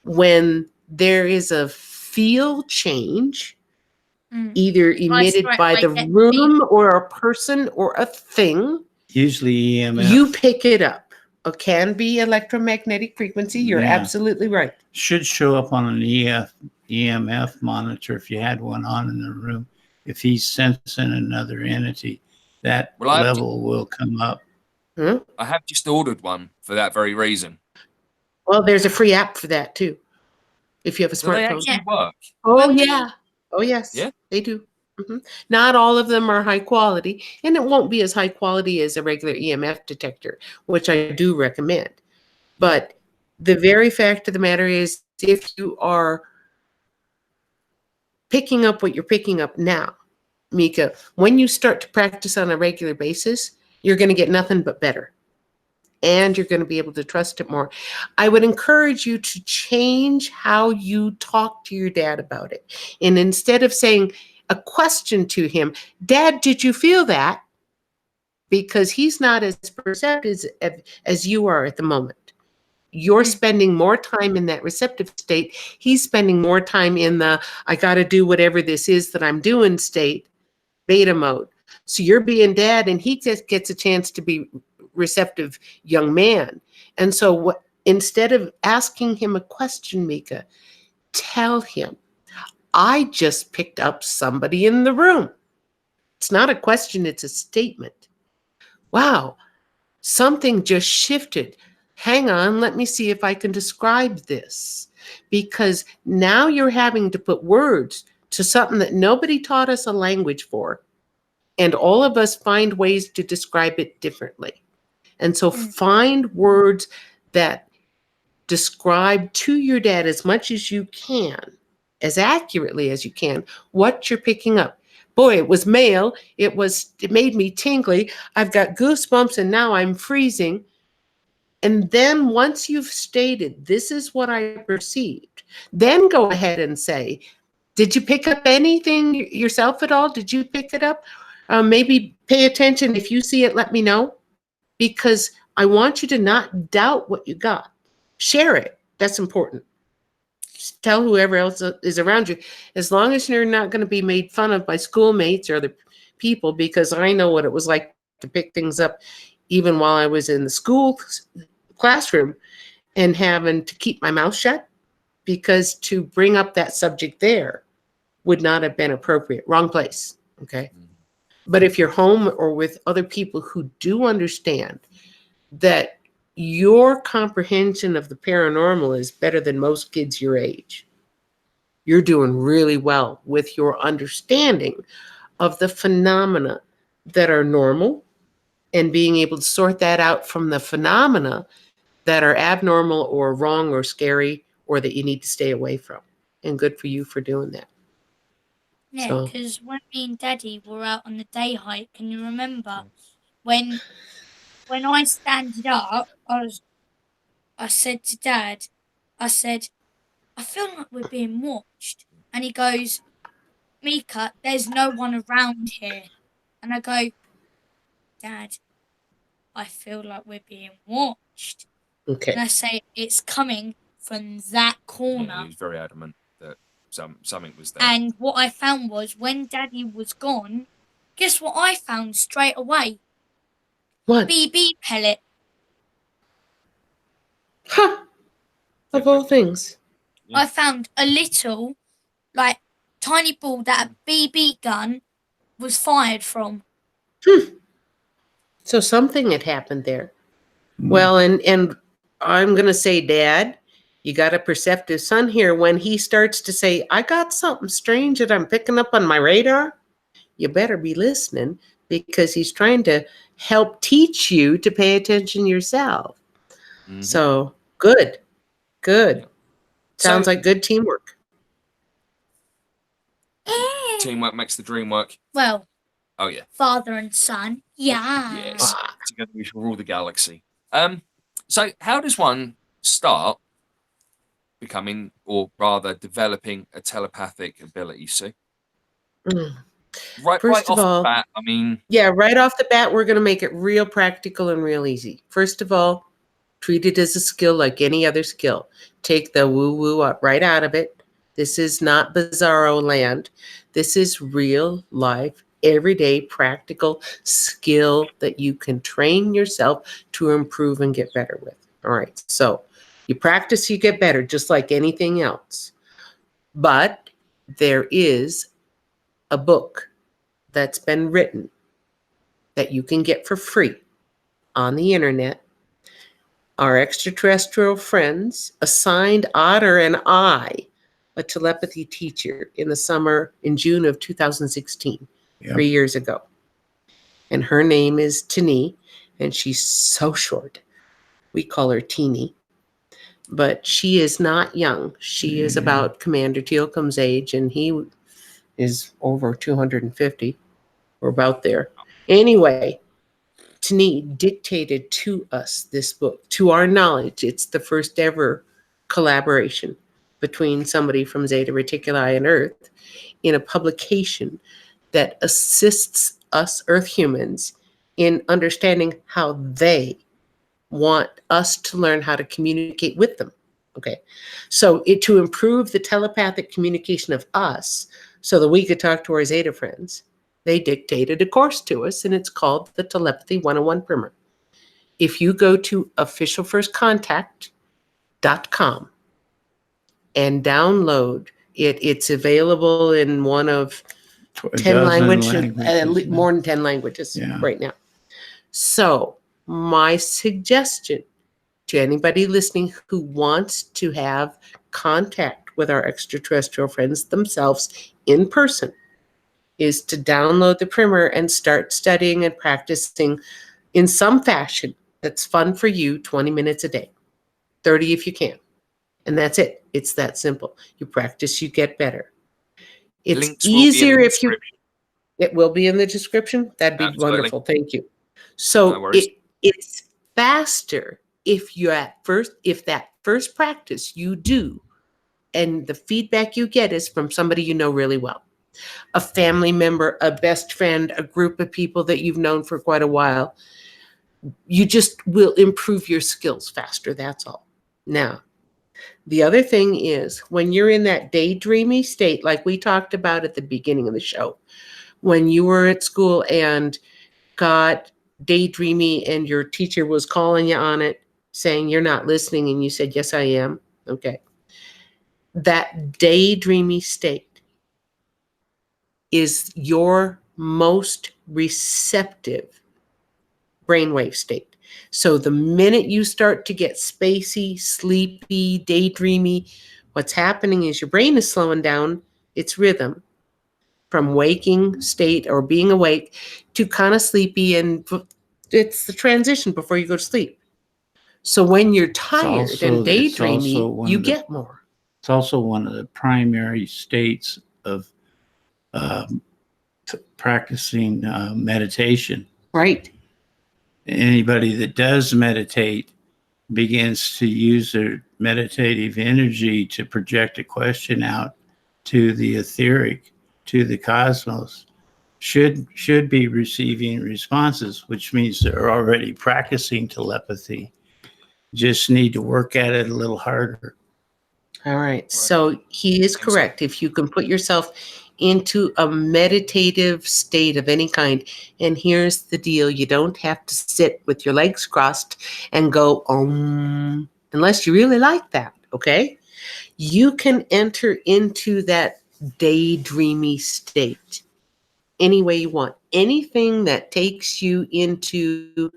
when there is a feel change, Mm. either I emitted straight by away the get the room or a person or a thing, Usually EMF. you pick it up. It can be electromagnetic frequency. You're Yeah. absolutely right. Should show up on an EMF monitor if you had one on in the room. If he's sensing another entity, that Well, level will come up. Huh? I have just ordered one for that very reason. Well, there's a free app for that too, if you have a Do they smartphone. actually work? Oh, When we- yeah. Oh, yes. Yeah? They do. Not all of them are high quality, and it won't be as high quality as a regular EMF detector, which I do recommend. But the very fact of the matter is, if you are picking up what you're picking up now, Mika, when you start to practice on a regular basis, you're going to get nothing but better. And you're going to be able to trust it more. I would encourage you to change how you talk to your dad about it. And instead of saying a question to him, "Dad, did you feel that?" Because he's not as perceptive as you are at the moment. You're spending more time in that receptive state. He's spending more time in the, "I got to do whatever this is that I'm doing" state, beta mode. So you're being dad, and he just gets a chance to be receptive young man. And so instead of asking him a question, Mika, tell him, "I just picked up somebody in the room." It's not a question, it's a statement. "Wow, something just shifted. Hang on, let me see if I can describe this." Because now you're having to put words to something that nobody taught us a language for. And all of us find ways to describe it differently. And so find words that describe to your dad as much as you can, as accurately as you can, what you're picking up. "Boy, it was male. It made me tingly. I've got goosebumps and now I'm freezing." And then once you've stated, "This is what I perceived," then go ahead and say, "Did you pick up anything yourself at all? Did you pick it up? Maybe pay attention. If you see it, let me know." Because I want you to not doubt what you got. Share it. That's important. Just tell whoever else is around you. As long as you're not going to be made fun of by schoolmates or other people, because I know what it was like to pick things up even while I was in the school classroom. and having to keep my mouth shut because to bring up that subject there would not have been appropriate. Wrong place. Okay. But if you're home or with other people who do understand that your comprehension of the paranormal is better than most kids your age, you're doing really well with your understanding of the phenomena that are normal and being able to sort that out from the phenomena that are abnormal or wrong or scary or that you need to stay away from. And good for you for doing that. Yeah, So- because when me and Daddy were out on the day hike, can you remember when I standed up, I said to Dad, I said, I feel like we're being watched. And he goes, Mika, there's no one around here. And I go, Dad, I feel like we're being watched. And Okay. I say, it's coming from that Yeah, corner. he was very adamant that something was there. And what I found was when Daddy was gone, guess what I found straight away? What? BB pellet. Huh. Of all things. Yeah. I found a little, like, tiny ball that a BB gun was fired from. So something had happened there. Well, and I'm going to say, Dad, you got a perceptive son here. When he starts to say, I got something strange that I'm picking up on my radar, you better be listening because he's trying to help teach you to pay attention yourself. Mhm. So good. Yeah. Sounds So- like good teamwork. Teamwork makes the dream work. Well, Oh yeah. father and son. Yeah. Yes. Together we shall rule the galaxy. So how does one start becoming, or rather developing, a telepathic ability, Sue? Mm. Right First off of all- the bat, I mean, Yeah, right off the bat, we're going to make it real practical and real easy. First of all, treat it as a skill like any other skill. Take the woo-woo up right out of it. This is not bizarro land. This is real life, everyday practical skill that you can train yourself to improve and get better with. All right. So you practice, you get better, just like anything else. But there is a book that's been written that you can get for free on the internet. Our extraterrestrial friends assigned Otter and I a telepathy teacher in June of 2016, Yep. 3 years ago. And her name is Tini, and she's so short. We call her Teeny. But she is not young. She is about Commander Teal'com's age, and he is over 250 or about there. Anyway, Tini dictated to us this book. To our knowledge, it's the first ever collaboration between somebody from Zeta Reticuli and Earth in a publication that assists us Earth humans in understanding how they want us to learn how to communicate with them. Okay. So to improve the telepathic communication of us so that we could talk to our Zeta friends, they dictated a course to us, and it's called the Telepathy 101 Primer. If you go to officialfirstcontact.com and download it, it's available in one of 10 languages, more than 10 languages Yeah. right now. So my suggestion to anybody listening who wants to have contact with our extraterrestrial friends themselves in person is to download the primer and start studying and practicing in some fashion that's fun for you, 20 minutes a day, 30 if you can. And that's it. It's that simple. You practice, you get better. It's links will be in easier the if you, description. it will be in the description. That'd be Absolutely. wonderful. Thank you. No So worries. it's faster if that first practice you do and the feedback you get is from somebody you know really well. A family member, a best friend, a group of people that you've known for quite a while. You just will improve your skills faster, that's all. Now, the other thing is when you're in that daydreamy state, like we talked about at the beginning of the show, when you were at school and got daydreamy and your teacher was calling you on it, saying you're not listening and you said, yes, I am. Okay. That daydreamy state is your most receptive brainwave state. So the minute you start to get spacey, sleepy, daydreamy, what's happening is your brain is slowing down its rhythm from waking state or being awake to kind of sleepy, and it's the transition before you go to sleep. So when you're tired and daydreamy, you get more. It's also one of the primary states of practicing meditation. Right. Anybody that does meditate begins to use their meditative energy to project a question out to the etheric, to the cosmos, should be receiving responses, which means they're already practicing telepathy. Just need to work at it a little harder. All right. So he is correct. If you can put yourself into a meditative state of any kind, and here's the deal, you don't have to sit with your legs crossed and go unless you really like that. Okay. You can enter into that daydreamy state any way you want. Anything that takes you into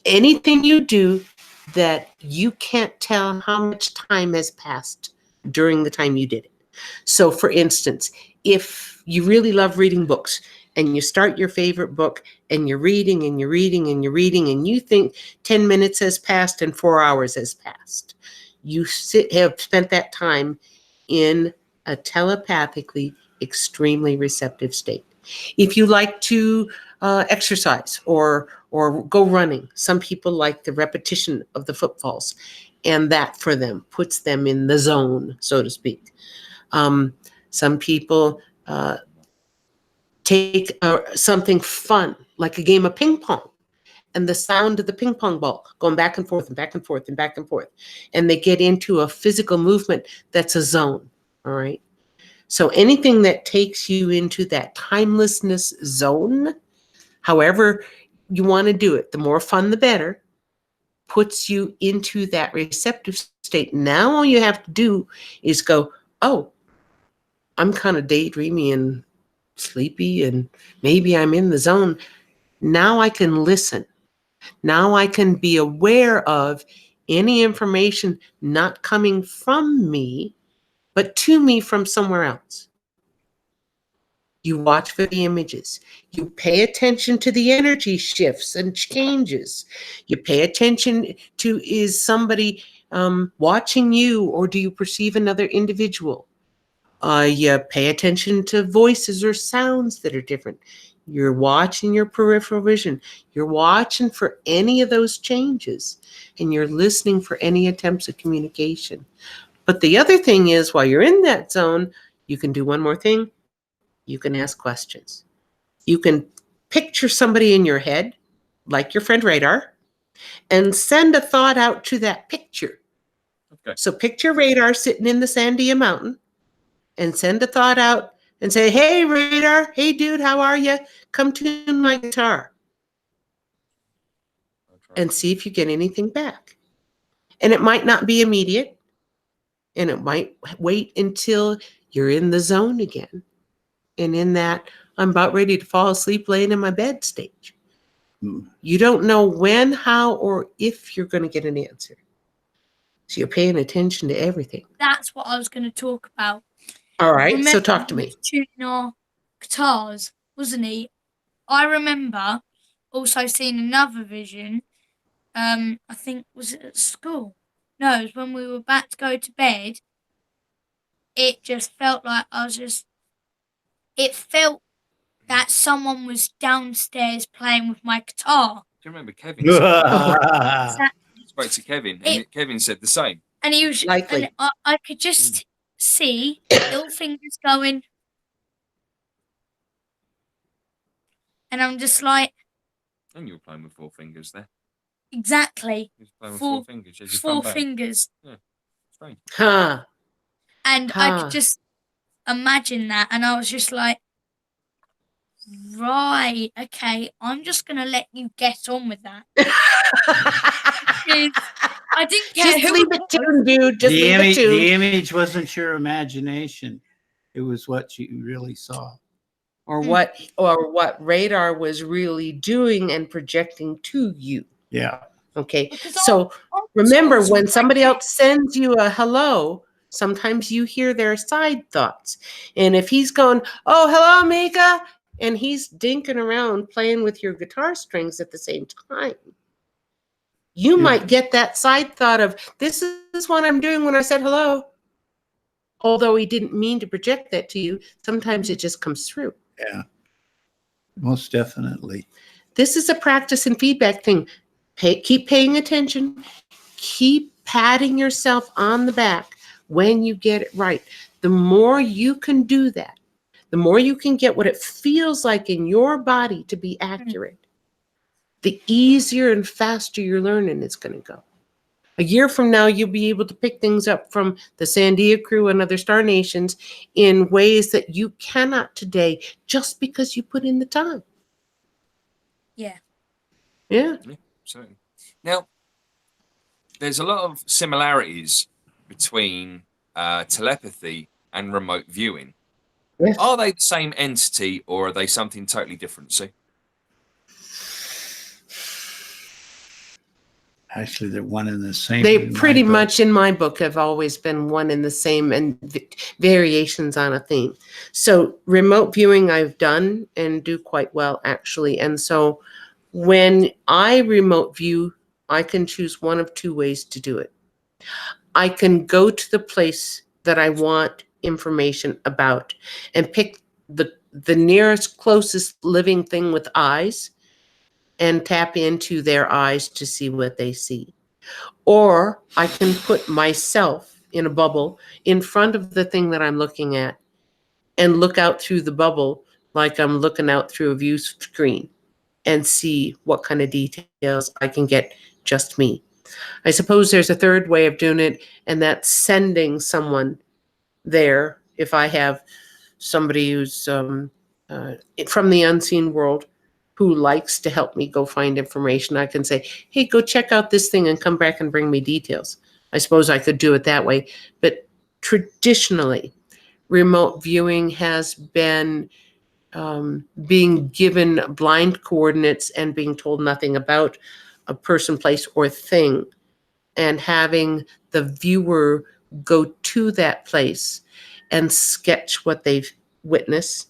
anything you do that you can't tell how much time has passed during the time you did it. So for instance, if you really love reading books and you start your favorite book and you're reading and you're reading and you're reading and you think 10 minutes has passed and 4 hours has passed, you have spent that time in a telepathically extremely receptive state. If you like to exercise or go running, some people like the repetition of the footfalls, and that for them puts them in the zone, so to speak. Some people take something fun, like a game of ping pong, and the sound of the ping pong ball going back and forth and back and forth and back and forth. And they get into a physical movement that's a zone, all right? So anything that takes you into that timelessness zone, however you want to do it, the more fun, the better, puts you into that receptive state. Now all you have to do is go, oh, I'm kind of daydreamy and sleepy and maybe I'm in the zone. Now I can listen. Now I can be aware of any information not coming from me, but to me from somewhere else. You watch for the images. You pay attention to the energy shifts and changes. You pay attention to, is somebody watching you, or do you perceive another individual? You pay attention to voices or sounds that are different. You're watching your peripheral vision. You're watching for any of those changes, and you're listening for any attempts at communication. But the other thing is, while you're in that zone, you can do one more thing. You can ask questions. You can picture somebody in your head, like your friend Radar, and send a thought out to that picture. Okay. So picture Radar sitting in the Sandia mountain and send a thought out and say, hey, Radar, hey, dude, how are you? Come tune my guitar. And see if you get anything back. And it might not be immediate, and it might wait until you're in the zone again. And in that, I'm about ready to fall asleep laying in my bed stage. You don't know when, how, or if you're going to get an answer. So you're paying attention to everything. That's what I was going to talk about. All right, Remember, so talk to he me. was tuning our guitars, wasn't he? I remember also seeing another vision. I think, was it at school? No, it was when we were about to go to bed. It just felt like it felt that someone was downstairs playing with my guitar. Do you remember Kevin? Exactly. Spoke to Kevin, and Kevin said the same. And he was, Likely. and I could just see little fingers going, and I'm just like, And you were playing with 4 fingers there. exactly. You were playing with 4 fingers. As you thumb 4 back. fingers. Yeah, strange. Huh. And I could just imagine that, and I was just like, right, okay, I'm just gonna let you get on with that. I didn't care Just who leave it it was. tuned, dude. Just leave it tuned. The image wasn't your imagination. It was what you really saw. Or what radar was really doing and projecting to you. Yeah. Okay. Because So I remember, was when somebody like- else sends you a hello, sometimes you hear their side thoughts. And if he's going, "Oh, hello, Mika," and he's dinking around playing with your guitar strings at the same time, you Yeah. might get that side thought of, "This is what I'm doing when I said hello." Although he didn't mean to project that to you, sometimes it just comes through. Yeah. Most definitely. This is a practice and feedback thing. Keep paying attention. Keep patting yourself on the back when you get it right. The more you can do that, the more you can get what it feels like in your body to be accurate, the easier and faster your learning is going to go. A year from now, you'll be able to pick things up from the Sandia crew and other star nations in ways that you cannot today, just because you put in the time. Yeah. Yeah. Certainly. Now, there's a lot of similarities between telepathy and remote viewing. Yes. Are they the same entity, or are they something totally different? See? Actually, they're one and the same. They in my pretty book. much, in my book, have always been one and the same, and variations on a theme. So remote viewing I've done and do quite well, actually. And so when I remote view, I can choose one of two ways to do it. I can go to the place that I want information about and pick the nearest, closest living thing with eyes and tap into their eyes to see what they see. Or I can put myself in a bubble in front of the thing that I'm looking at and look out through the bubble like I'm looking out through a view screen and see what kind of details I can get just me. I suppose there's a third way of doing it, and that's sending someone there. If I have somebody who's from the unseen world who likes to help me go find information, I can say, "Hey, go check out this thing and come back and bring me details." I suppose I could do it that way. But traditionally, remote viewing has been being given blind coordinates and being told nothing about a person, place, or thing, and having the viewer go to that place and sketch what they've witnessed.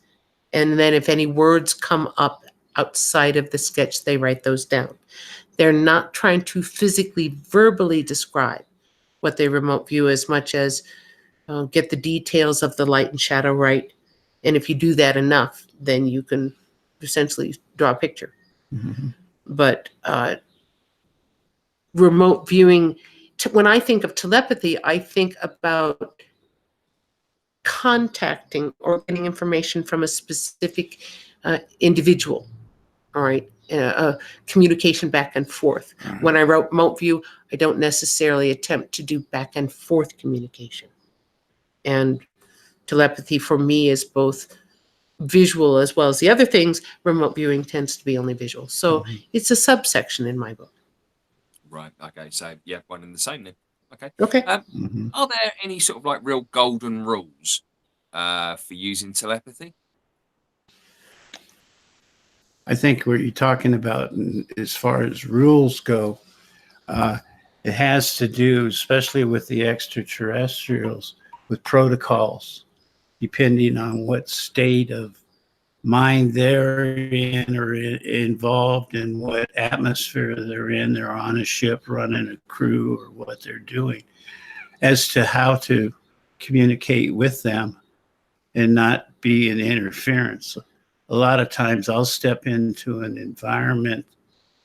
And then if any words come up outside of the sketch, they write those down. They're not trying to physically, verbally describe what they remote view as much as get the details of the light and shadow right. And if you do that enough, then you can essentially draw a picture. Mhm. But remote viewing, when I think of telepathy, I think about contacting or getting information from a specific individual. All right. Communication back and forth. Right. When I wrote remote view, I don't necessarily attempt to do back and forth communication. And telepathy for me is both visual as well as the other things. Remote viewing tends to be only visual. So it's a subsection in my book. Right. Okay. So yeah, one and the same then. Okay. Okay. Mhm. Are there any sort of like real golden rules for using telepathy? I think what you're talking about, as far as rules go, it has to do, especially with the extraterrestrials, with protocols, depending on what state of mind they're in or involved in, what atmosphere they're in. They're on a ship running a crew or what they're doing, as to how to communicate with them and not be an interference. A lot of times I'll step into an environment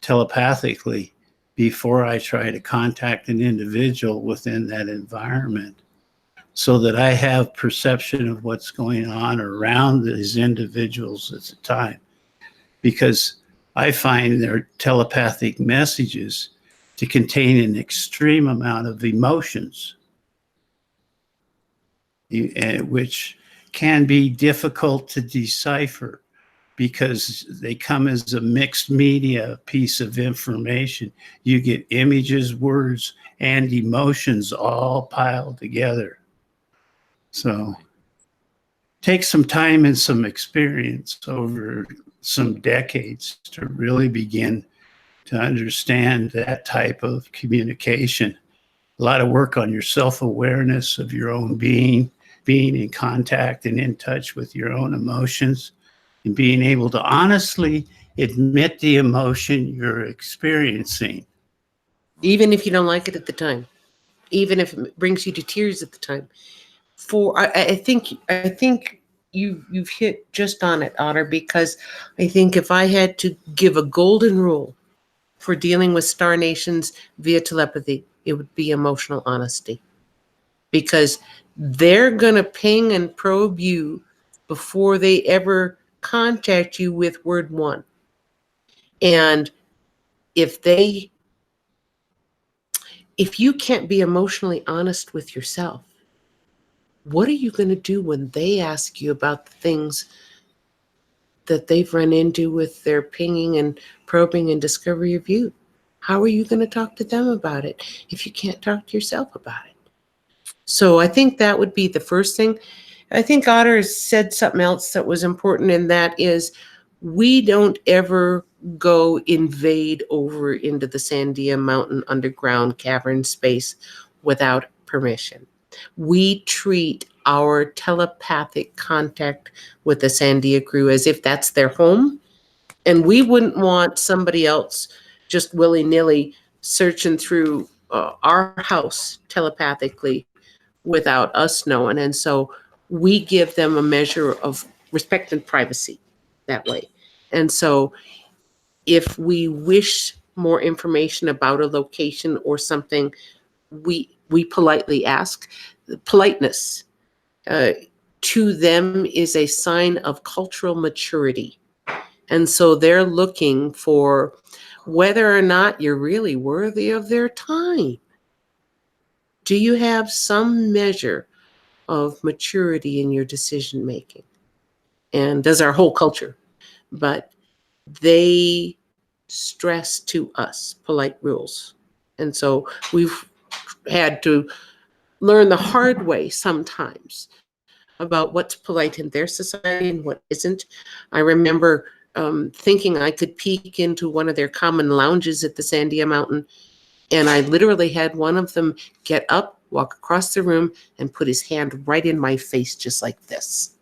telepathically before I try to contact an individual within that environment, so that I have perception of what's going on around these individuals at the time. Because I find their telepathic messages to contain an extreme amount of emotions, which can be difficult to decipher. because they come as a mixed media piece of information. You get images, words, and emotions all piled together. So take some time and some experience over some decades to really begin to understand that type of communication. A lot of work on your self-awareness of your own being in contact and in touch with your own emotions, and being able to honestly admit the emotion you're experiencing. Even if you don't like it at the time, even if it brings you to tears at the time. I think you've hit just on it, Otter, because I think if I had to give a golden rule for dealing with star nations via telepathy, it would be emotional honesty. Because they're going to ping and probe you before they ever contact you with word one. And if you can't be emotionally honest with yourself, what are you going to do when they ask you about the things that they've run into with their pinging and probing and discovery of you? How are you going to talk to them about it if you can't talk to yourself about it? So I think that would be the first thing. I think Otter said something else that was important, and that is we don't ever go invade over into the Sandia mountain underground cavern space without permission. We treat our telepathic contact with the Sandia crew as if that's their home, and we wouldn't want somebody else just willy-nilly searching through our house telepathically without us knowing. And so we give them a measure of respect and privacy that way. And so if we wish more information about a location or something, we politely ask. Politeness to them is a sign of cultural maturity. And so they're looking for whether or not you're really worthy of their time. Do you have some measure of maturity in your decision making? And does our whole culture. But they stress to us polite rules. And so we've had to learn the hard way sometimes about what's polite in their society and what isn't. I remember thinking I could peek into one of their common lounges at the Sandia Mountain, and I literally had one of them get up, walk across the room, and put his hand right in my face, just like this.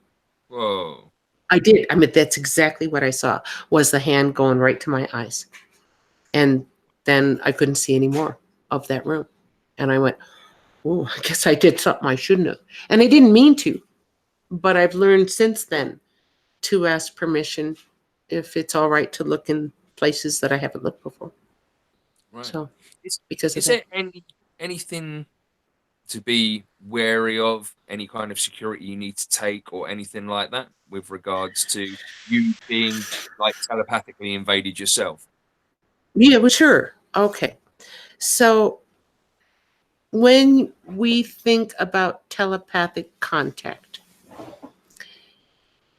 Whoa. I did. I mean, that's exactly what I saw, was the hand going right to my eyes. And then I couldn't see any more of that room. And I went, oh, I guess I did something I shouldn't have. And I didn't mean to, but I've learned since then to ask permission if it's all right to look in places that I haven't looked before. Right. So Is, because of is that. there anything to be wary of, any kind of security you need to take or anything like that with regards to you being like telepathically invaded yourself? Yeah, well, sure. Okay. So when we think about telepathic contact,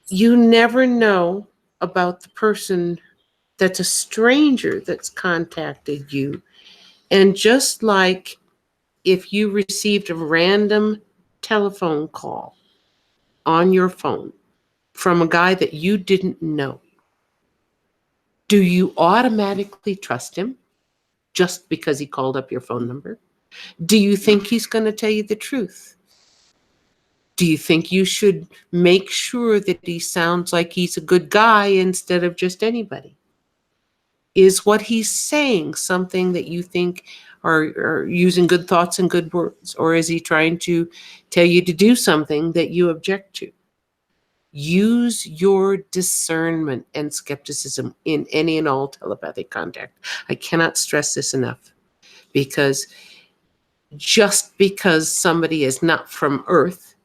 you never know about the person that's a stranger that's contacted you. And just like if you received a random telephone call on your phone from a guy that you didn't know, do you automatically trust him just because he called up your phone number? Do you think he's going to tell you the truth? Do you think you should make sure that he sounds like he's a good guy instead of just anybody? Is what he's saying something that you think are using good thoughts and good words? Or is he trying to tell you to do something that you object to? Use your discernment and skepticism in any and all telepathic contact. I cannot stress this enough, because just because somebody is not from Earth,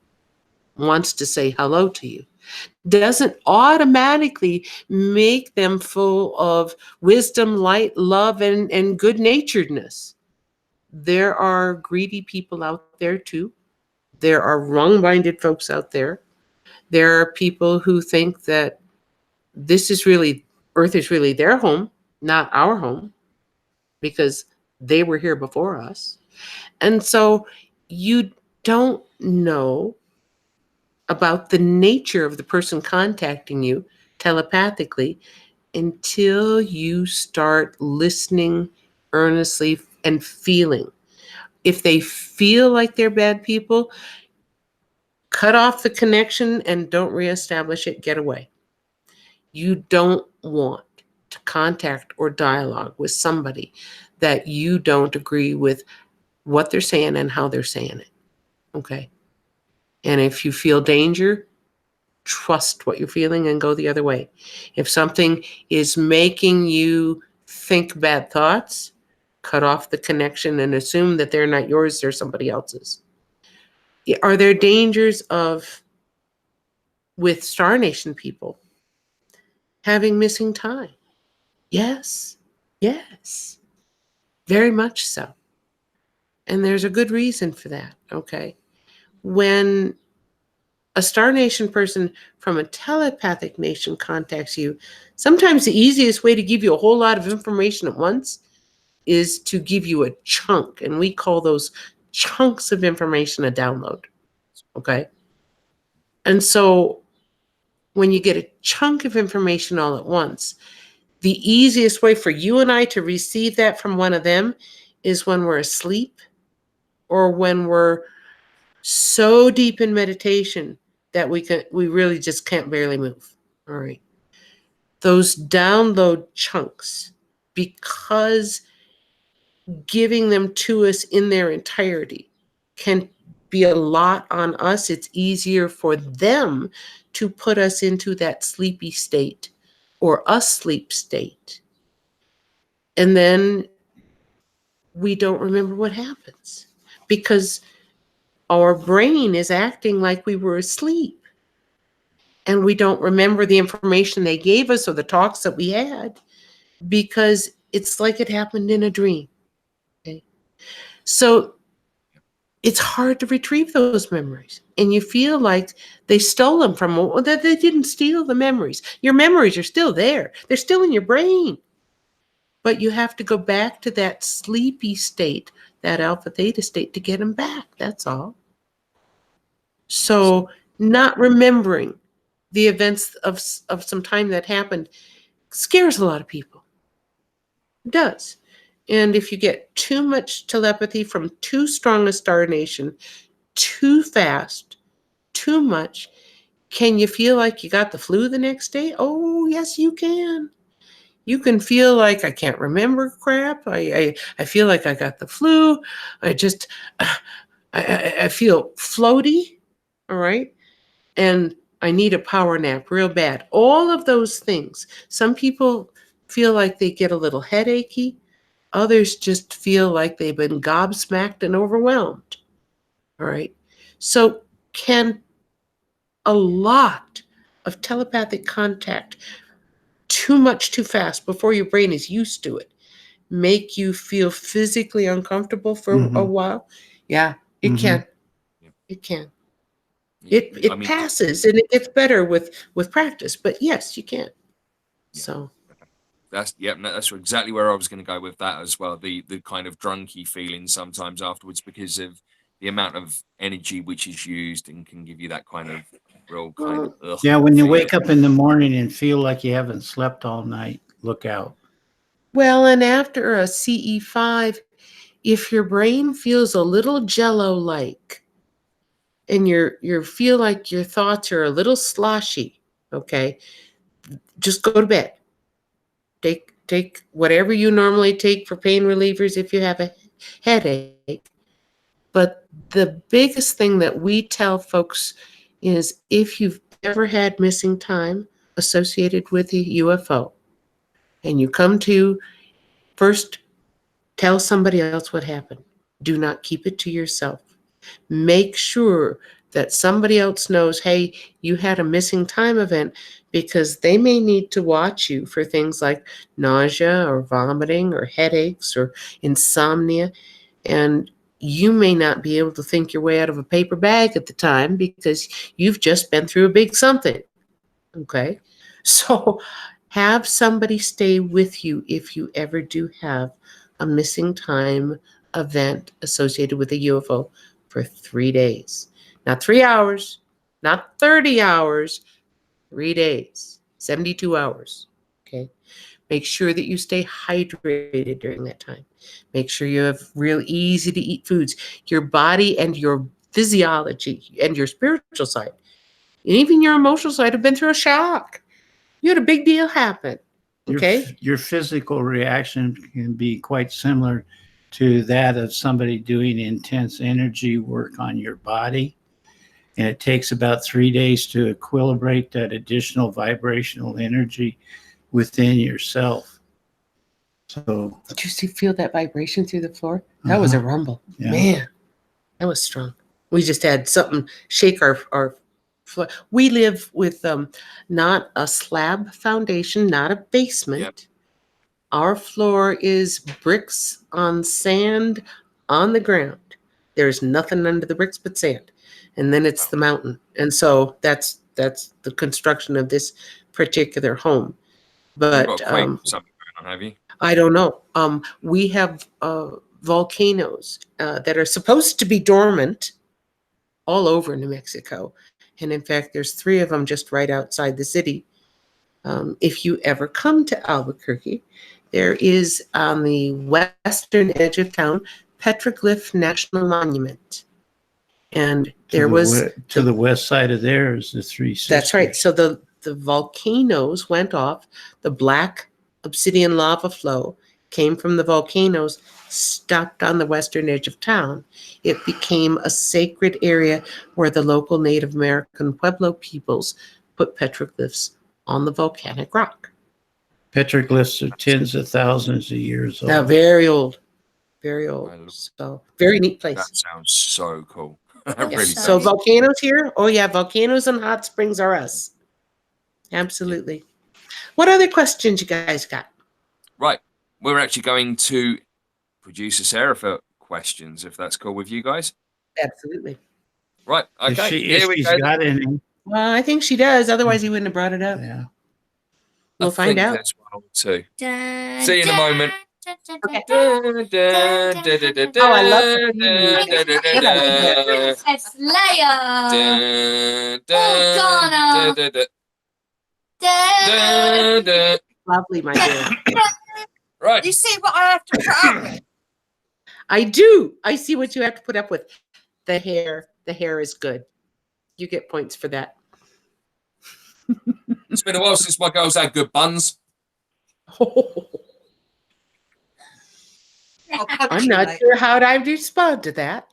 wants to say hello to you, doesn't automatically make them full of wisdom, light, love, and good naturedness. There are greedy people out there too. There are wrong minded folks out there. There are people who think that Earth is really their home, not our home, because they were here before us. And so you don't know about the nature of the person contacting you telepathically until you start listening earnestly and feeling. If they feel like they're bad people, cut off the connection and don't reestablish it. Get away. You don't want to contact or dialogue with somebody that you don't agree with what they're saying and how they're saying it. Okay. And if you feel danger, trust what you're feeling and go the other way. If something is making you think bad thoughts, cut off the connection and assume that they're not yours, they're somebody else's. Are there dangers with Star Nation people having missing time? Yes. Yes. Very much so. And there's a good reason for that. Okay. When a Star Nation person from a telepathic nation contacts you, sometimes the easiest way to give you a whole lot of information at once is to give you a chunk. And we call those chunks of information a download. Okay. And so when you get a chunk of information all at once, the easiest way for you and I to receive that from one of them is when we're asleep or when we're so deep in meditation that we really just can't barely move. All right. Those download chunks, because giving them to us in their entirety can be a lot on us. It's easier for them to put us into that sleepy state or asleep state. And then we don't remember what happens because our brain is acting like we were asleep. And we don't remember the information they gave us or the talks that we had because it's like it happened in a dream. Okay? So it's hard to retrieve those memories. And you feel like they stole them from, well, that they didn't steal the memories. Your memories are still there. They're still in your brain. But you have to go back to that sleepy state, that alpha theta state, to get them back. That's all. So not remembering the events of some time that happened scares a lot of people. It does. And if you get too much telepathy from too strong a Star Nation, too fast, too much, can you feel like you got the flu the next day? Oh, yes, you can. You can feel like I can't remember crap. I feel like I got the flu. I feel floaty. All right. And I need a power nap real bad. All of those things. Some people feel like they get a little headachy. Others just feel like they've been gobsmacked and overwhelmed. All right. So can a lot of telepathic contact, too much too fast before your brain is used to it, make you feel physically uncomfortable for a while? Yeah, it can. Yeah. It can. Yeah. It I mean, passes and it gets better with practice, but yes, you can. Yeah. So that's exactly where I was going to go with that as well. The kind of drunky feeling sometimes afterwards because of the amount of energy which is used and can give you that kind of real kind of Yeah, when you feeling. wake up in the morning and feel like you haven't slept all night, look out. well, and after a CE5, if your brain feels a little jello-like and you feel like your thoughts are a little sloshy, okay, just go to bed. Take whatever you normally take for pain relievers if you have a headache. But the biggest thing that we tell folks is if you've ever had missing time associated with a UFO and you come to, first tell somebody else what happened. Do not keep it to yourself. Make sure that somebody else knows, hey, you had a missing time event, because they may need to watch you for things like nausea or vomiting or headaches or insomnia. And you may not be able to think your way out of a paper bag at the time because you've just been through a big something. Okay. So have somebody stay with you if you ever do have a missing time event associated with a UFO for 3 days. Not 3 hours, not 30 hours, 3 days, 72 hours. Okay. Make sure that you stay hydrated during that time. Make sure you have real easy to eat foods. Your body and your physiology and your spiritual side, and even your emotional side, have been through a shock. You had a big deal happen. Okay. Your physical reaction can be quite similar to that of somebody doing intense energy work on your body. And it takes about 3 days to equilibrate that additional vibrational energy within yourself. So, Did you feel that vibration through the floor? That was a rumble. Yeah. Man, that was strong. We just had something shake our floor. We live with not a slab foundation, not a basement. Yep. Our floor is bricks on sand on the ground. There's nothing under the bricks but sand. And then it's the mountain. And so that's the construction of this particular home. You've But got quake or something going on, have you? I don't know. We have volcanoes that are supposed to be dormant all over New Mexico. And in fact, there's 3 of them just right outside the city. If you ever come to Albuquerque, there is on the western edge of town, Petroglyph National Monument. And there was to the west side of there is the Three Sisters. That's right. So the volcanoes went off. The black obsidian lava flow came from the volcanoes, stopped on the western edge of town. It became a sacred area where the local Native American Pueblo peoples put petroglyphs on the volcanic rock. Petroglyphs are tens of thousands of years old. Now, very old. Very old. So, very neat place. That sounds so cool. That Yes, really So does. volcanoes here? Oh yeah, volcanoes and hot springs are us. Absolutely. What other questions you guys got? Right. We're actually going to producer Sarah for questions, if that's cool with you guys. Absolutely. Right. Okay. If she's got any. Well, I think she does. Otherwise, he wouldn't have brought it up. Yeah. We'll find out. There's 1 or 2. Dun, See you in a moment. Okay. dun. Oh, I love the theme music. Princess Leia. Dun. Lovely, my dear. Right. You see what I have to put up with? I do. I see what you have to put up with. The hair. The hair is good. You get points for that. It's been a while since my girls had good buns. I'm not sure how I'd respond to that.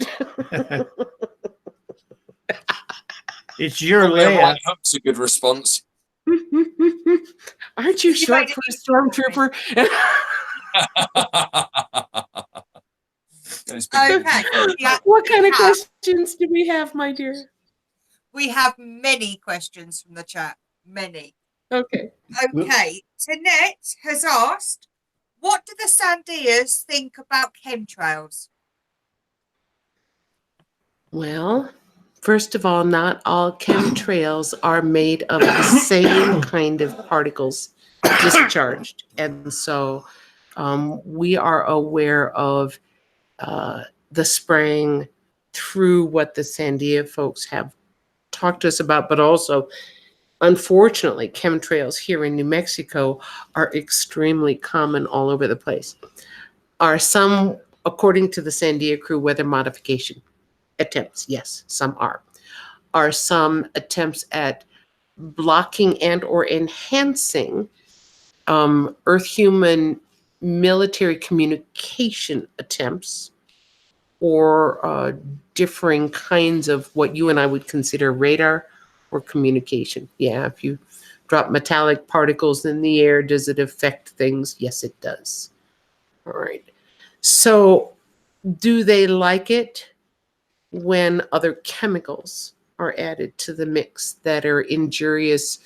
It's your Probably a Leia. right hook's a good response. Aren't you short for a stormtrooper? Okay. Yeah, What kind of have. questions do we have, my dear? we have many questions from the chat. Many. Okay. Okay. Tanette has asked, what do the Sandias think about chemtrails? Well, first of all, not all chemtrails are made of the same kind of particles discharged. And so we are aware of the spraying through what the Sandia folks have talked to us about, but also, unfortunately, chemtrails here in New Mexico are extremely common all over the place. Are some, according to the Sandia crew, weather modification attempts? Yes, some are. Are some attempts at blocking and or enhancing Earth-human military communication attempts, or differing kinds of what you and I would consider radar or communication? Yeah, if you drop metallic particles in the air, does it affect things? Yes, it does. All right. So do they like it when other chemicals are added to the mix that are injurious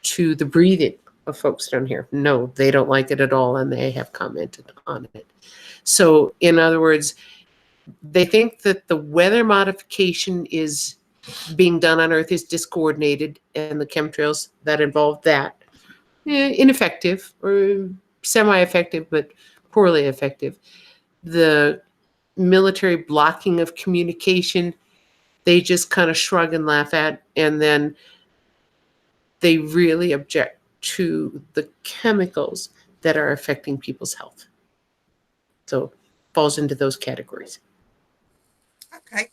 to the breathing of folks down here? No, they don't like it at all, and they have commented on it. So in other words, they think that the weather modification is being done on Earth is discoordinated, and the chemtrails that involve that ineffective or semi-effective, but poorly effective. The military blocking of communication, they just kind of shrug and laugh at, and then they really object to the chemicals that are affecting people's health. So falls into those categories. Okay.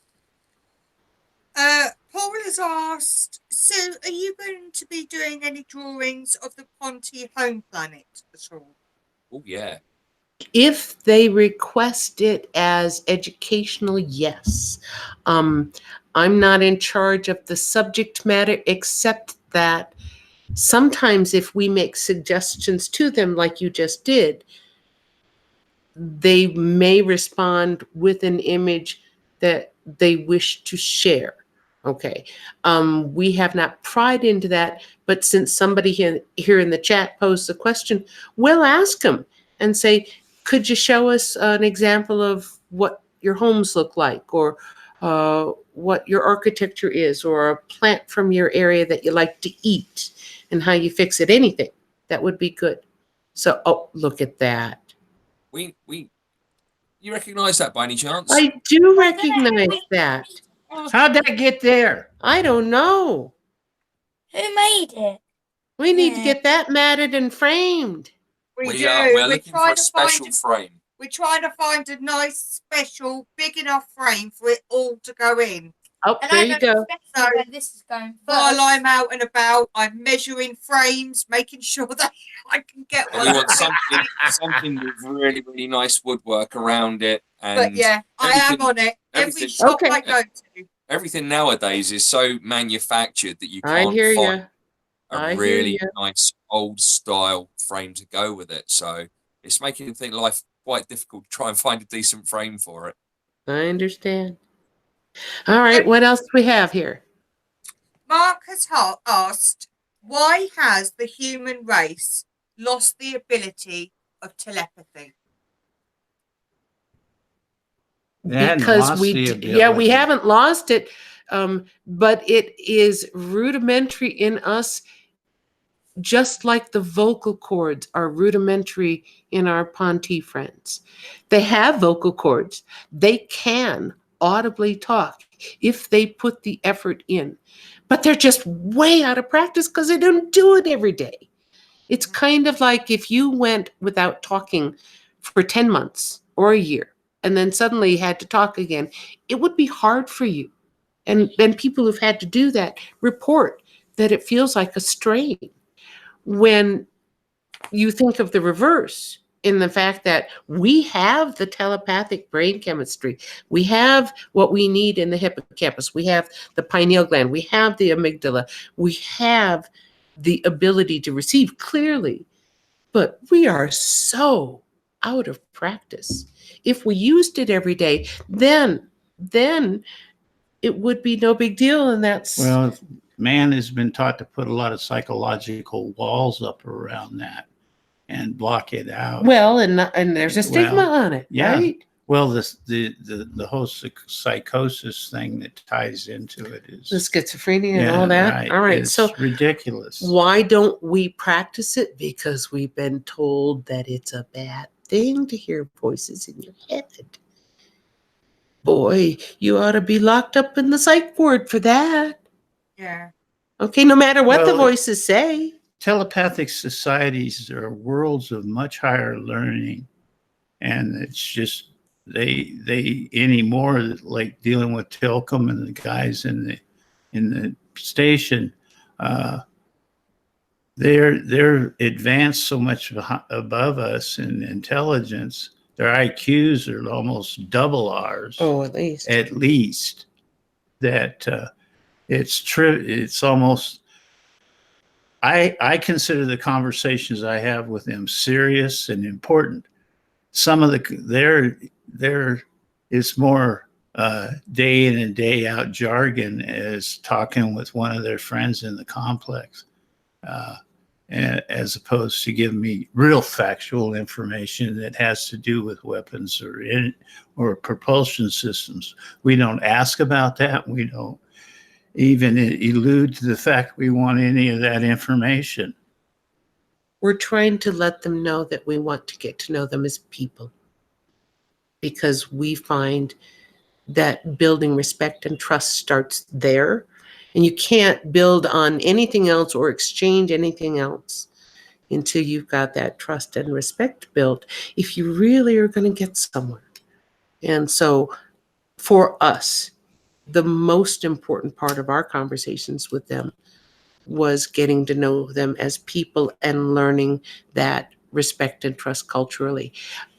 Paul has asked, so are you going to be doing any drawings of the Ponty home planet at all? Oh yeah. If they request it as educational, yes. I'm not in charge of the subject matter, except that sometimes if we make suggestions to them, like you just did, they may respond with an image that they wish to share. Okay. We have not pried into that, but since somebody here in the chat posed a question, we'll ask them and say, could you show us an example of what your homes look like, or what your architecture is, or a plant from your area that you like to eat and how you fix it? Anything that would be good. So, oh, look at that. You recognize that by any chance? I do recognize that. How'd that get there? I don't know. Who made it? We need to get that matted and framed. We do. We're We're looking for trying a to special find. frame. We're trying to find a nice, special, big enough frame for it all to go in. Oh, And there I you don't go. expect So, where this is going first. While I'm out and about, I'm measuring frames, making sure that I can get And one. we want something with really, really nice woodwork around it. And But yeah, I am on it. Every everything- shop Okay. I go to. everything nowadays is so manufactured that you I can't hear find you. a I hear really ya. nice old style frame to go with it. So it's making think life quite difficult to try and find a decent frame for it. I understand. All right, what else do we have here? Mark has asked, why has the human race lost the ability of telepathy? They hadn't Because lost the ability. we haven't lost it, but it is rudimentary in us, just like the vocal cords are rudimentary in our Ponty friends. They have vocal cords. They can audibly talk if they put the effort in, but they're just way out of practice because they don't do it every day. It's kind of like if you went without talking for 10 months or a year and then suddenly had to talk again, it would be hard for you. And people who've had to do that report that it feels like a strain. When you think of the reverse, in the fact that we have the telepathic brain chemistry, we have what we need in the hippocampus, we have the pineal gland, we have the amygdala, we have the ability to receive clearly, but we are so out of practice. If we used it every day, then it would be no big deal, and that's Well, man has been taught to put a lot of psychological walls up around that and block it out. well, and there's a stigma Well, on it, yeah. right? Well, the whole psychosis thing that ties into it is The schizophrenia and all that. right. All right, It's so ridiculous. why don't we practice it? Because we've been told that it's a bad thing to hear voices in your head. Boy, you ought to be locked up in the psych ward for that. Yeah. Okay, no matter what the Well, voices say. Telepathic societies are worlds of much higher learning, and it's just they anymore, like dealing with Tilcom and the guys in the station, they're advanced so much above us in intelligence. Their IQs are almost double ours. Oh, at least. At least that it's almost. I consider the conversations I have with them serious and important. Some of there is more day in and day out jargon as talking with one of their friends in the complex, as opposed to giving me real factual information that has to do with weapons or propulsion systems. We don't ask about that. We don't even allude to the fact we want any of that information. We're trying to let them know that we want to get to know them as people, because we find that building respect and trust starts there. And you can't build on anything else or exchange anything else until you've got that trust and respect built, if you really are going to get somewhere. And so for us, the most important part of our conversations with them was getting to know them as people and learning that respect and trust culturally.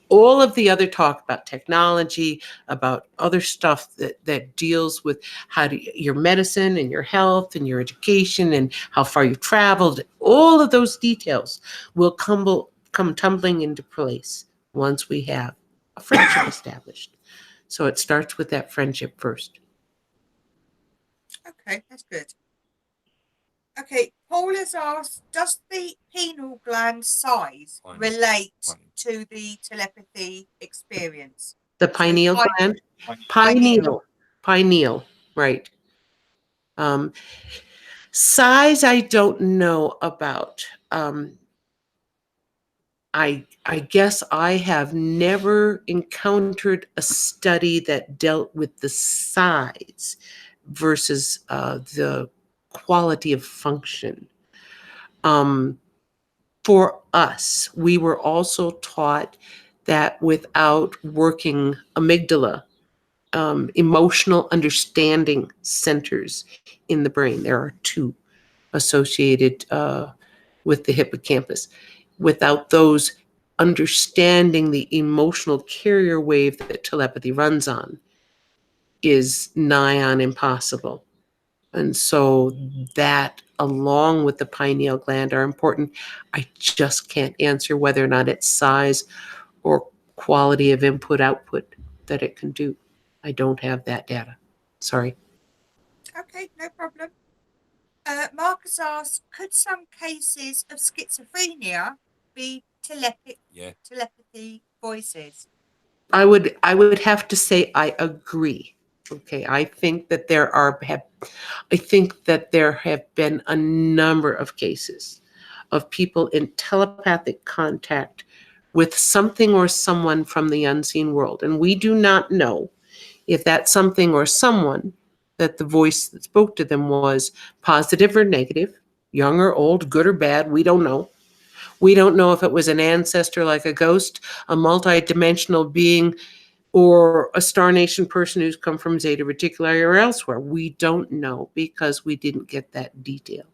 All of the other talk about technology, about other stuff that deals with how to, your medicine and your health and your education and how far you've traveled, all of those details will come tumbling into place once we have a friendship established. So it starts with that friendship first. Okay, that's good. Okay, Paul has asked, does the pineal gland size Pineal. relate Pineal. to the telepathy experience? The pineal pi- gland? Pineal. Pineal, right. Size, I don't know about. I guess I have never encountered a study that dealt with the size versus the quality of function. For us, we were also taught that without working amygdala, emotional understanding centers in the brain, there are two associated with the hippocampus. Without those, understanding the emotional carrier wave that telepathy runs on is nigh on impossible. And so that, along with the pineal gland, are important. I just can't answer whether or not it's size or quality of input output that it can do. I don't have that data. Sorry. Okay, no problem. Marcus asks, could some cases of schizophrenia be Yeah. telepathy voices? I would have to say I agree. Okay, I think that there have been a number of cases of people in telepathic contact with something or someone from the unseen world, and we do not know if that something or someone that the voice that spoke to them was positive or negative, young or old, good or bad. We don't know. We don't know if it was an ancestor like a ghost, a multi-dimensional being, or a Star Nation person who's come from Zeta Reticuli or elsewhere. We don't know because we didn't get that detail.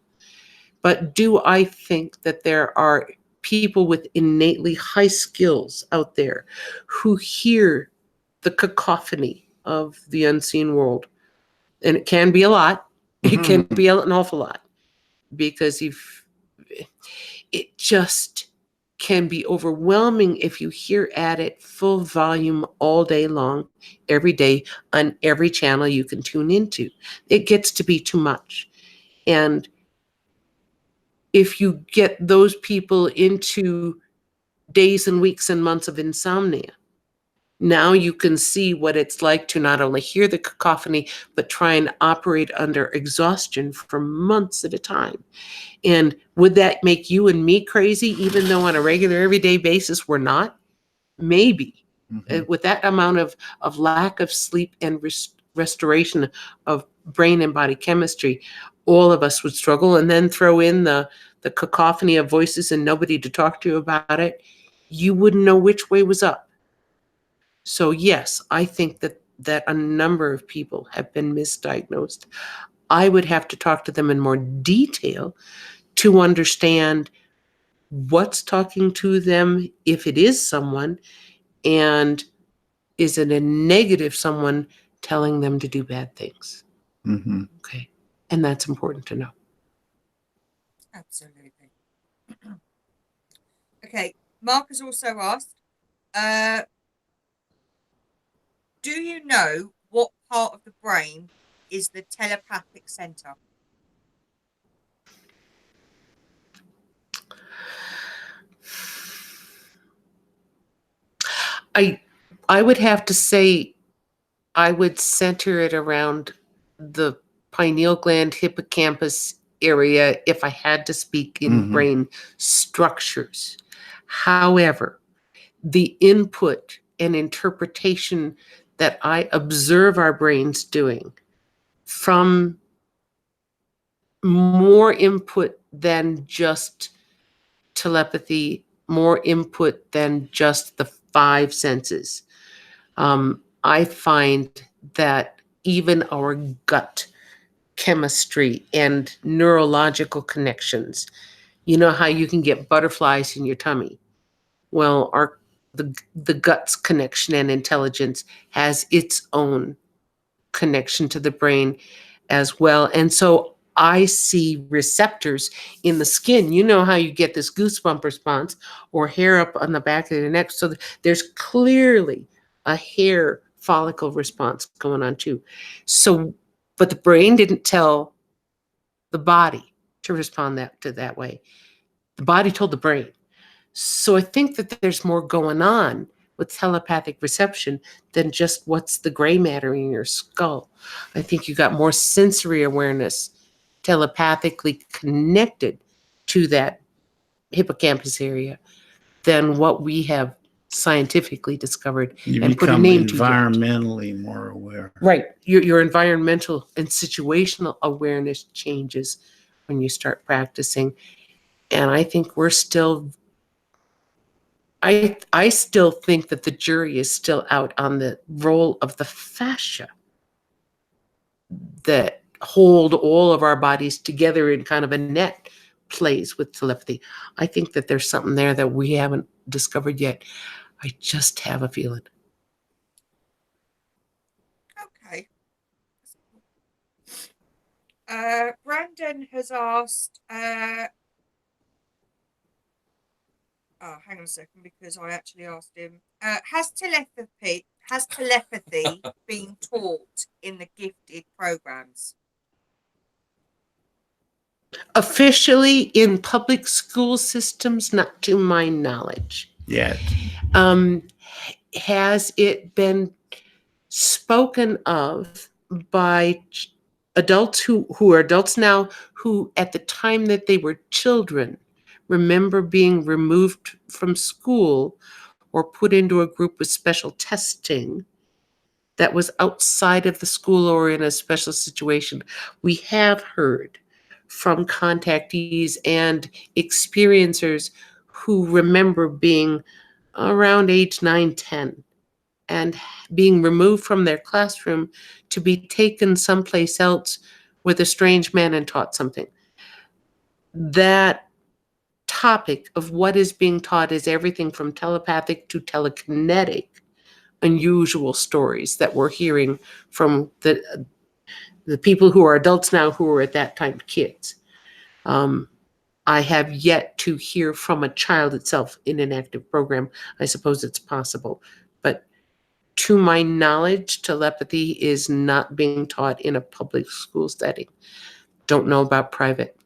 But do I think that there are people with innately high skills out there who hear the cacophony of the unseen world? And it can be a lot. It can be an awful lot, because it just can be overwhelming if you hear at it full volume all day long, every day, on every channel you can tune into. It gets to be too much. And if you get those people into days and weeks and months of insomnia, now you can see what it's like to not only hear the cacophony, but try and operate under exhaustion for months at a time. And would that make you and me crazy, even though on a regular everyday basis we're not? Maybe. With that amount of lack of sleep and restoration of brain and body chemistry, all of us would struggle. And then throw in the cacophony of voices and nobody to talk to about it. You wouldn't know which way was up. So yes, I think that a number of people have been misdiagnosed. I would have to talk to them in more detail to understand what's talking to them, if it is someone, and is it a negative someone telling them to do bad things? Okay. And that's important to know. Absolutely. Okay, Mark has also asked, do you know what part of the brain is the telepathic center? I would have to say I would center it around the pineal gland, hippocampus, area if I had to speak in brain structures. However, the input and interpretation that I observe our brains doing from more input than just telepathy, more input than just the five senses. I find that even our gut chemistry and neurological connections, you know how you can get butterflies in your tummy? Well, the gut's connection and intelligence has its own connection to the brain as well. And so I see receptors in the skin. You know how you get this goosebump response or hair up on the back of the neck. So there's clearly a hair follicle response going on too. So, but the brain didn't tell the body to respond that way. The body told the brain. So I think that there's more going on with telepathic reception than just what's the gray matter in your skull. I think you got more sensory awareness telepathically connected to that hippocampus area than what we have scientifically discovered You and put a become name to yet. environmentally more aware. Right. Your environmental and situational awareness changes when you start practicing. And I think we're still I still think that the jury is still out on the role of the fascia that hold all of our bodies together in kind of a net plays with telepathy. I think that there's something there that we haven't discovered yet. I just have a feeling. Okay. Brandon has asked, oh, hang on a second, because I actually asked him, has telepathy been taught in the gifted programs? Officially in public school systems, not to my knowledge. Yet. Has it been spoken of by adults who are adults now, who at the time that they were children remember being removed from school or put into a group with special testing that was outside of the school or in a special situation? We have heard from contactees and experiencers who remember being around age 9, 10, and being removed from their classroom to be taken someplace else with a strange man and taught something. That topic of what is being taught is everything from telepathic to telekinetic, unusual stories that we're hearing from the people who are adults now who were at that time kids. I have yet to hear from a child itself in an active program. I suppose it's possible, but to my knowledge, telepathy is not being taught in a public school setting. Don't know about private.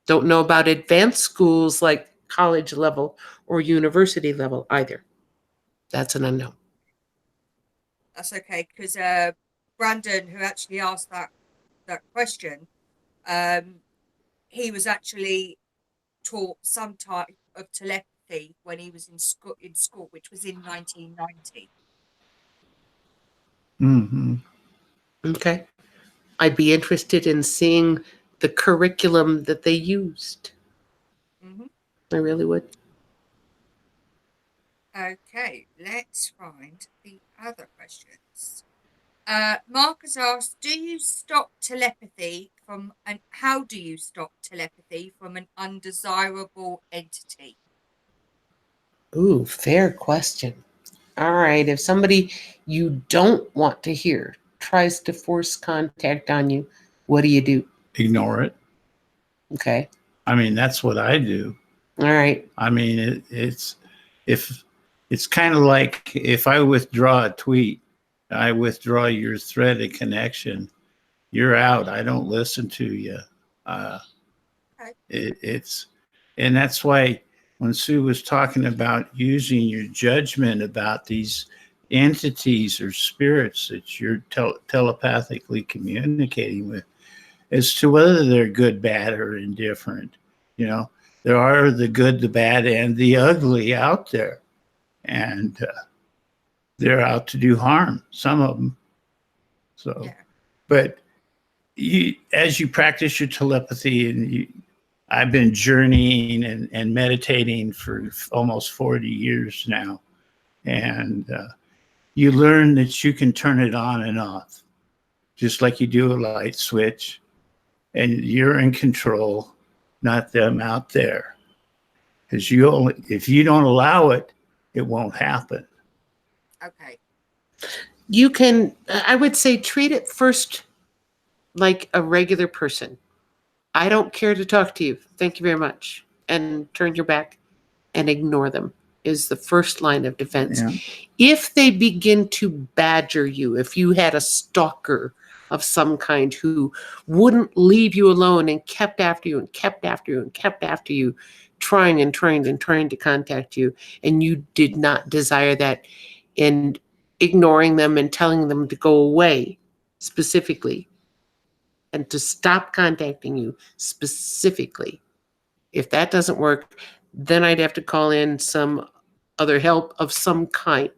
Don't know about advanced schools like college level or university level either. That's an unknown. That's okay, because Brandon, who actually asked that question, he was actually taught some type of telepathy when he was in school, which was in 1990. Okay. I'd be interested in seeing the curriculum that they used. I really would. Okay, let's find the other questions. Mark has asked, how do you stop telepathy from an undesirable entity? Ooh, fair question. All right, if somebody you don't want to hear tries to force contact on you, what do you do? Ignore it. Okay. I mean, that's what I do. All right. I mean, it's kind of like if I withdraw a tweet, I withdraw your thread of connection. You're out. I don't listen to you. And that's why when Sue was talking about using your judgment about these entities or spirits that you're telepathically communicating with, as to whether they're good, bad, or indifferent. You know, there are the good, the bad, and the ugly out there, and they're out to do harm. Some of them. So, Yeah. but as you practice your telepathy, and I've been journeying and meditating for almost 40 years now, and you learn that you can turn it on and off, just like you do a light switch, and you're in control, not them out there. Because if you don't allow it, it won't happen. Okay. You can, I would say, treat it first like a regular person. I don't care to talk to you. Thank you very much. And turn your back and ignore them is the first line of defense. Yeah. If they begin to badger you, if you had a stalker of some kind who wouldn't leave you alone and kept after you and kept after you and kept after you, trying and trying and trying to contact you, and you did not desire that, and ignoring them and telling them to go away specifically and to stop contacting you specifically. If that doesn't work, then I'd have to call in some other help of some kind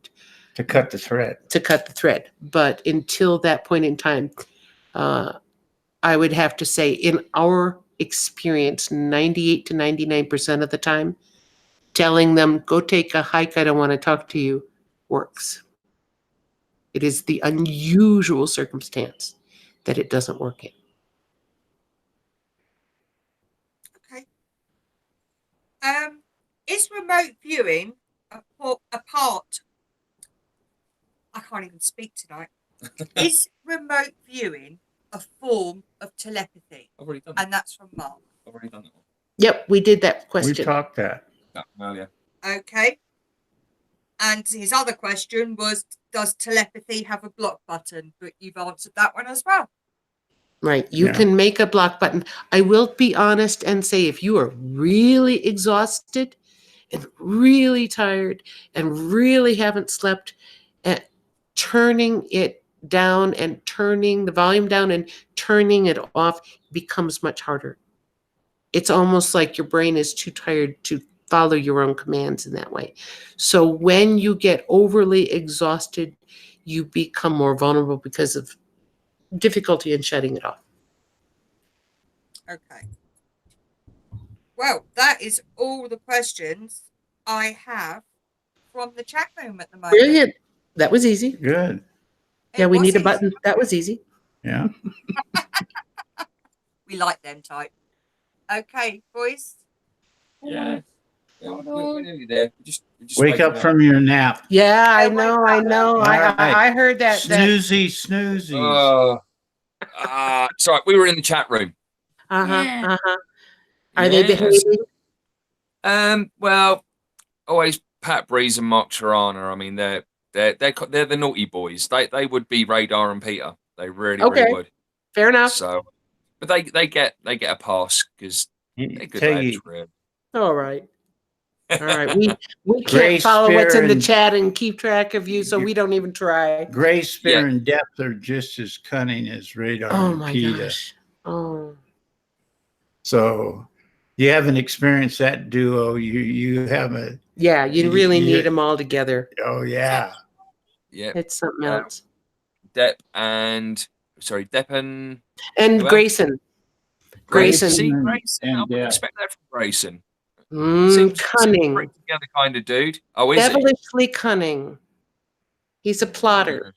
To cut the thread. to cut the thread. But until that point in time, I would have to say, in our experience, 98 to 99% of the time, telling them, go take a hike, I don't want to talk to you, works. It is the unusual circumstance that it doesn't work in. Okay. Is remote viewing a part? I can't even speak tonight. Is remote viewing a form of telepathy? I've already done that. And that's from Mark. I've already done that one. Yep, we did that We question. talked that. No, earlier. Okay. And his other question was, does telepathy have a block button? But you've answered that one as well. Right. You Yeah. can make a block button. I will be honest and say, if you are really exhausted and really tired and really haven't slept, turning it down and turning the volume down and turning it off becomes much harder. It's almost like your brain is too tired to follow your own commands in that way. So when you get overly exhausted, you become more vulnerable because of difficulty in shutting it off. Okay. Well, that is all the questions I have from the chat room at the moment. Brilliant. That was easy. Good. Yeah, It we was need a easy. button. That was easy. Yeah. We like them type. Okay, boys. Yeah. We're nearly there. We're just Wake waking up from your nap. Yeah, I Yeah, know. wake I up. know. All I right. heard that. Snoozy, snoozy. It's all right. We were in the chat room. Yeah. Are they Yes. behaving? Well, always Pat Breeze and Mark Sharana. I mean, they're the naughty boys. They would be Radar and Peter. They really would. Fair enough. So, but they get a pass because they're good lads. Really. All right. All right. We can't Grace, follow what's in the fear, chat and keep track of you, so we don't even try. Grace, fear, Yeah. and depth are just as cunning as Radar Oh and my PETA. gosh. Oh. So you haven't experienced that duo. You haven't. Yeah, you really need them all together. Oh yeah. Yeah. It's something else. Depp and And who else? Grayson. Grayson. See, and- Grayson. and I wouldn't Depp. expect that from Grayson. Seems Cunning. pretty together kind of dude. Oh, is he? Devilishly cunning. He's a plotter.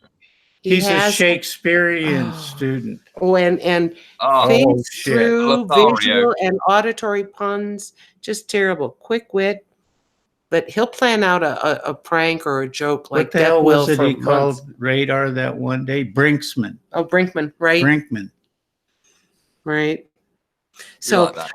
He's a Shakespearean Oh. student. Oh, and Oh, thinks shit. through Lothario. visual and auditory puns. Just terrible. Quick wit. But he'll plan out a prank or a joke like What the Depp hell will was it for he months. called Radar that one day? Brinksman. Oh, Brinkman, right? Brinkman. Right. We So like that.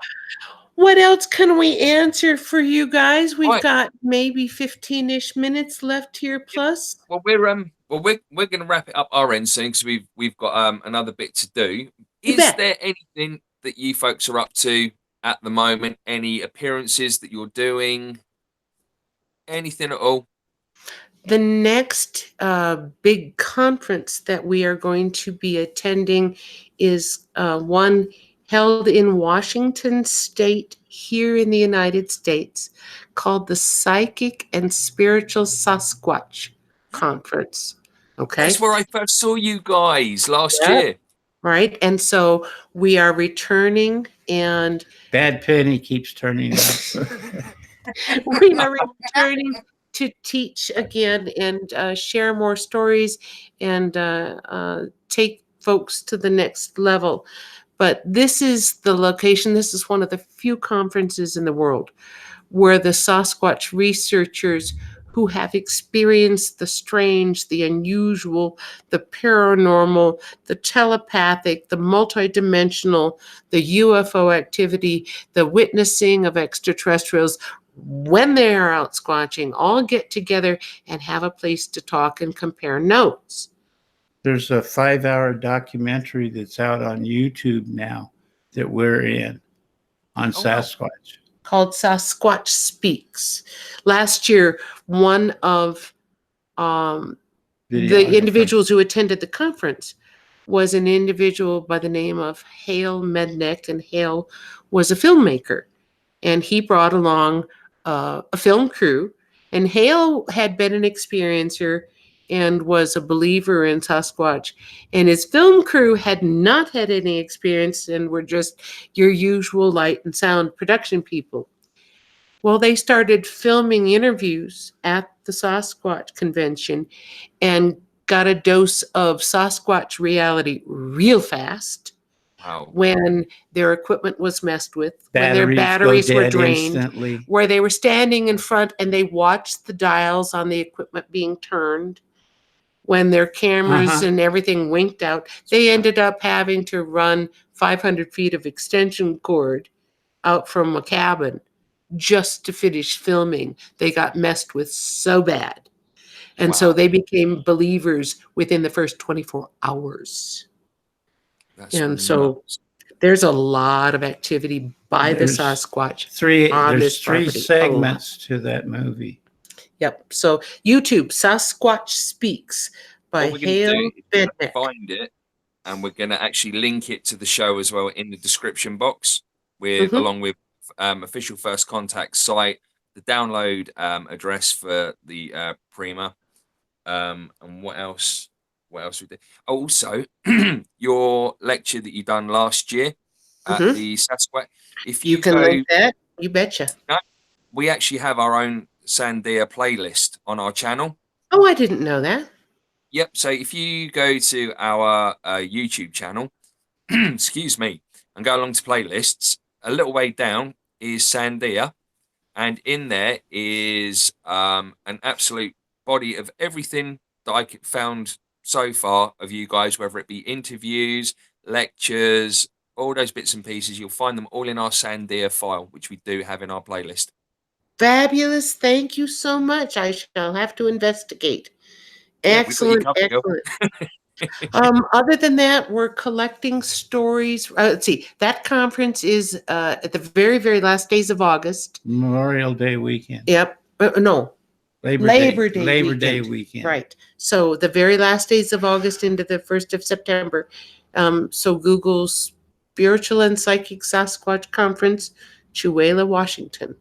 what else can we answer for you guys? We've Right. got maybe 15-ish minutes left here plus. Well, we're going to wrap it up our end soon because we've got another bit to do. You Is bet. there anything that you folks are up to at the moment? Any appearances that you're doing? Anything at all? The next big conference that we are going to be attending is one held in Washington State here in the United States called the Psychic and Spiritual Sasquatch Conference. Okay. That's where I first saw you guys last Yeah. year. Right. And so we are returning and Bad penny keeps turning up. we are returning to teach again and share more stories and take folks to the next level. But this is the location. This is one of the few conferences in the world where the Sasquatch researchers who have experienced the strange, the unusual, the paranormal, the telepathic, the multidimensional, the UFO activity, the witnessing of extraterrestrials, when they are out squatching, all get together and have a place to talk and compare notes. There's a 5-hour documentary that's out on YouTube now that we're in on Oh, wow. Sasquatch. Called Sasquatch Speaks. Last year, one of the Videographer. individuals who attended the conference was an individual by the name of Hale Mednick, and Hale was a filmmaker, and he brought along a film crew. And Hale had been an experiencer and was a believer in Sasquatch, and his film crew had not had any experience and were just your usual light and sound production people. Well, they started filming interviews at the Sasquatch convention and got a dose of Sasquatch reality real fast Wow. when their equipment was messed with, when their Batteries go batteries were dead drained, instantly. where they were standing in front and they watched the dials on the equipment being turned, when their cameras and everything winked out. They ended up having to run 500 feet of extension cord out from a cabin just to finish filming. They got messed with so bad. And so Wow. they became believers within the first 24 hours. That's And so nuts. there's a lot of activity by the There's Sasquatch. There's on this three property. segments to that movie. Yep. So YouTube, Sasquatch Speaks by What we're going to Hale do is we're gonna Bednick. find it, and we're going to actually link it to the show as well in the description box, with along with official First Contact site, the download address for the Prima, and what else? What else we did? Also, your lecture that you done last year at the Sasquatch. If You you can go, link that. You betcha. we actually have our own Sandhya playlist on our channel. Oh, I didn't know that. Yep. So if you go to our YouTube channel, excuse me, and go along to playlists, a little way down is Sandhya, and in there is an absolute body of everything that I found so far of you guys, whether it be interviews, lectures, all those bits and pieces. You'll find them all in our Sandhya file, which we do have in our playlist. Fabulous. Thank you so much. I shall have to investigate. Yeah, we got you Excellent. covered, girl. Excellent. Other than that, we're collecting stories. Let's see. That conference is at the very, very last days of August. Memorial Day weekend. Yep. No. Labor Day weekend. Right. So the very last days of August into the 1st of September. So Google Spiritual and Psychic Sasquatch Conference, Chewela, Washington.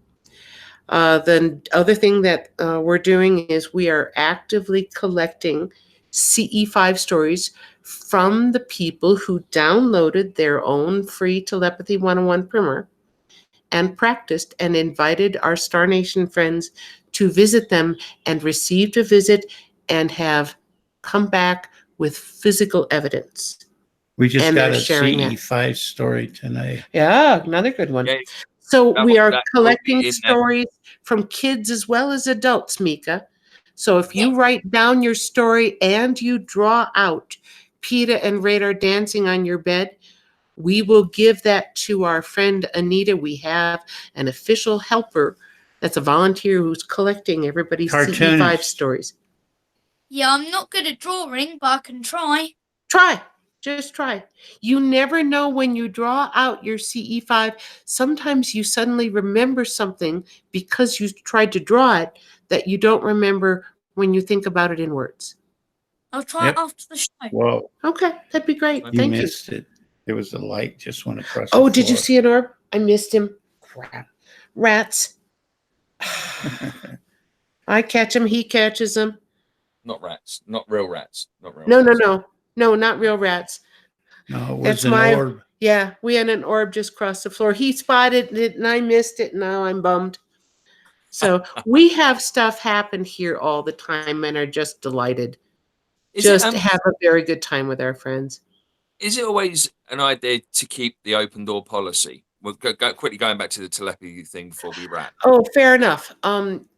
The other thing that we're doing is we are actively collecting CE5 stories from the people who downloaded their own free Telepathy 101 primer and practiced and invited our Star Nation friends to visit them and received a visit and have come back with physical evidence. We just And got they're a sharing that. CE5 story tonight. Yeah, another good one. Yeah, So that we will- are that will be collecting in there. stories from kids as well as adults, Mika. So if you write down your story and you draw out PETA and Radar dancing on your bed, we will give that to our friend Anita. We have an official helper that's a volunteer who's collecting everybody's CE5 Cartoonist. stories. Yeah, I'm not good at drawing, but I can try. Try. Just try. You never know when you draw out your CE5. Sometimes you suddenly remember something because you tried to draw it that you don't remember when you think about it in words. I'll try Yep. it after the show. Well, Okay, that'd be great. You you Thank you. missed it. There was a light just went across. Oh, the did you floor. see an orb? I missed him. Crap. Rats. I catch him. He catches him. Not rats, not real rats, not real. No, rats. no, not real rats. No, it was That's an my- orb. Yeah, we had an orb just cross the floor. He spotted it and I missed it. Now I'm bummed. So we have stuff happen here all the time and are just delighted. Just have a very good time with our friends. Is it always an idea to keep the open door policy? We'll go quickly going back to the telepathy thing before we wrap. Oh, fair enough.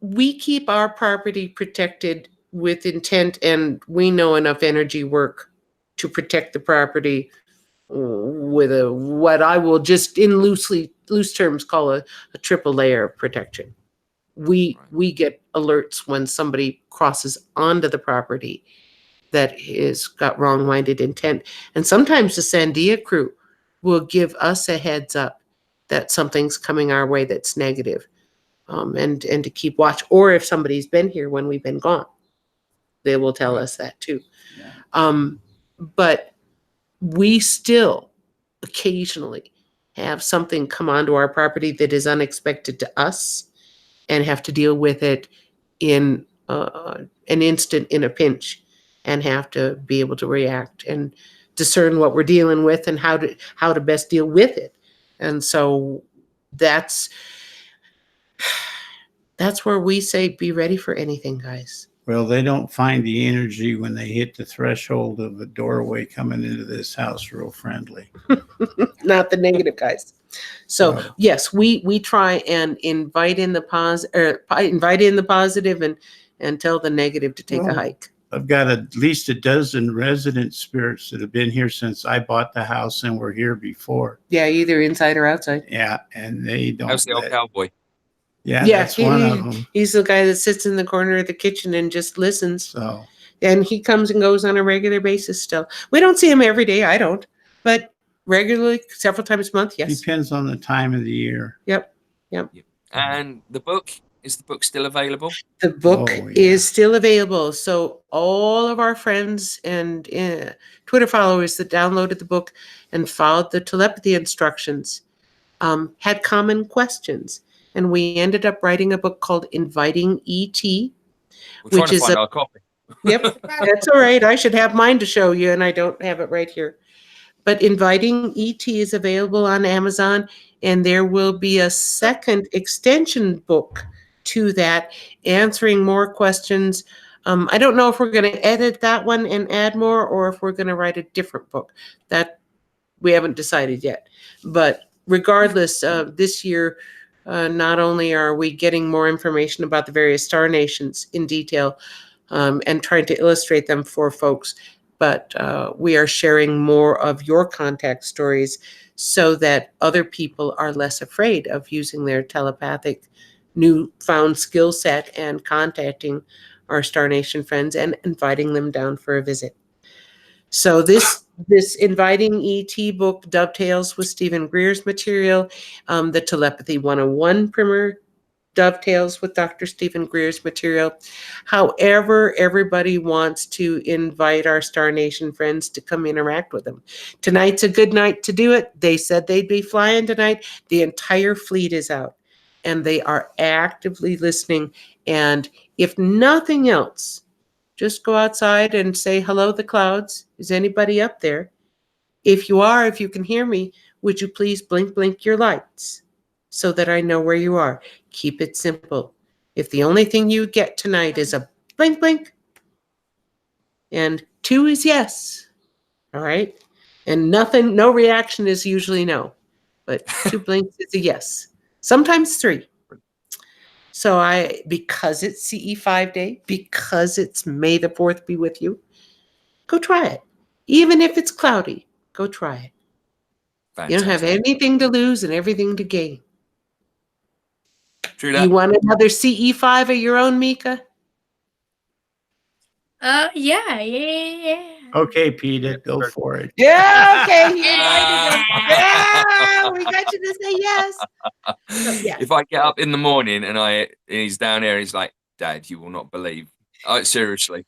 We keep our property protected with intent, and we know enough energy work to protect the property with what I will just in loose terms call a triple layer of protection. We get alerts when somebody crosses onto the property that is got wrong-minded intent, and sometimes the Sandia crew will give us a heads up that something's coming our way that's negative, and to keep watch. Or if somebody's been here when we've been gone, they will tell us that too. Yeah. But we still occasionally have something come onto our property that is unexpected to us and have to deal with it in an instant, in a pinch, and have to be able to react and discern what we're dealing with and how to best deal with it. And so that's where we say be ready for anything, guys. Well, they don't find the energy when they hit the threshold of a doorway coming into this house real friendly. Not the negative guys. So Wow. yes, we try and invite in the positive and tell the negative to take a Well, hike. I've got at least a dozen resident spirits that have been here since I bought the house and were here before. Yeah, either inside or outside. Yeah, and they don't. How's the old cowboy? Yeah, Yeah, that's one of them. He's the guy that sits in the corner of the kitchen and just listens. So And he comes and goes on a regular basis still. We don't see him every day. I don't. But regularly, several times a month, yes. depends on the time of the year. Yep. And the book, is the book still available? The book Oh, yeah. is still available. So all of our friends and Twitter followers that downloaded the book and followed the telepathy instructions had common questions. And we ended up writing a book called Inviting E.T. We're trying Which to is find our copy. Yep, that's all right. I should have mine to show you, and I don't have it right here. But Inviting E.T. is available on Amazon, and there will be a second extension book to that, answering more questions. I don't know if we're going to edit that one and add more, or if we're going to write a different book. That we haven't decided yet. But regardless, this year, not only are we getting more information about the various star nations in detail, and trying to illustrate them for folks, but we are sharing more of your contact stories so that other people are less afraid of using their telepathic newfound skill set and contacting our Star Nation friends and inviting them down for a visit. So this Inviting ET book dovetails with Stephen Greer's material. The Telepathy 101 primer dovetails with Dr. Stephen Greer's material. However, everybody wants to invite our Star Nation friends to come interact with them. Tonight's a good night to do it. They said they'd be flying tonight. The entire fleet is out, and they are actively listening. And if nothing else, just go outside and say, hello, the clouds. Is anybody up there? If you are, if you can hear me, would you please blink your lights so that I know where you are? Keep it simple. If the only thing you get tonight is a blink, and 2 is yes, all right? And nothing, no reaction is usually no, but 2 blinks is a yes. Sometimes 3. So because it's CE5 day, because it's May the 4th be with you, go try it. Even if it's cloudy, go try it. Fantastic. You don't have anything to lose and everything to gain. True that. You want another CE5 of your own, Mika? Yeah. Okay, Peter, go for it. Yeah, okay. He invited us. Yeah, we got you to say yes. So, yeah. If I get up in the morning and he's down there, he's like, Dad, you will not believe. Seriously.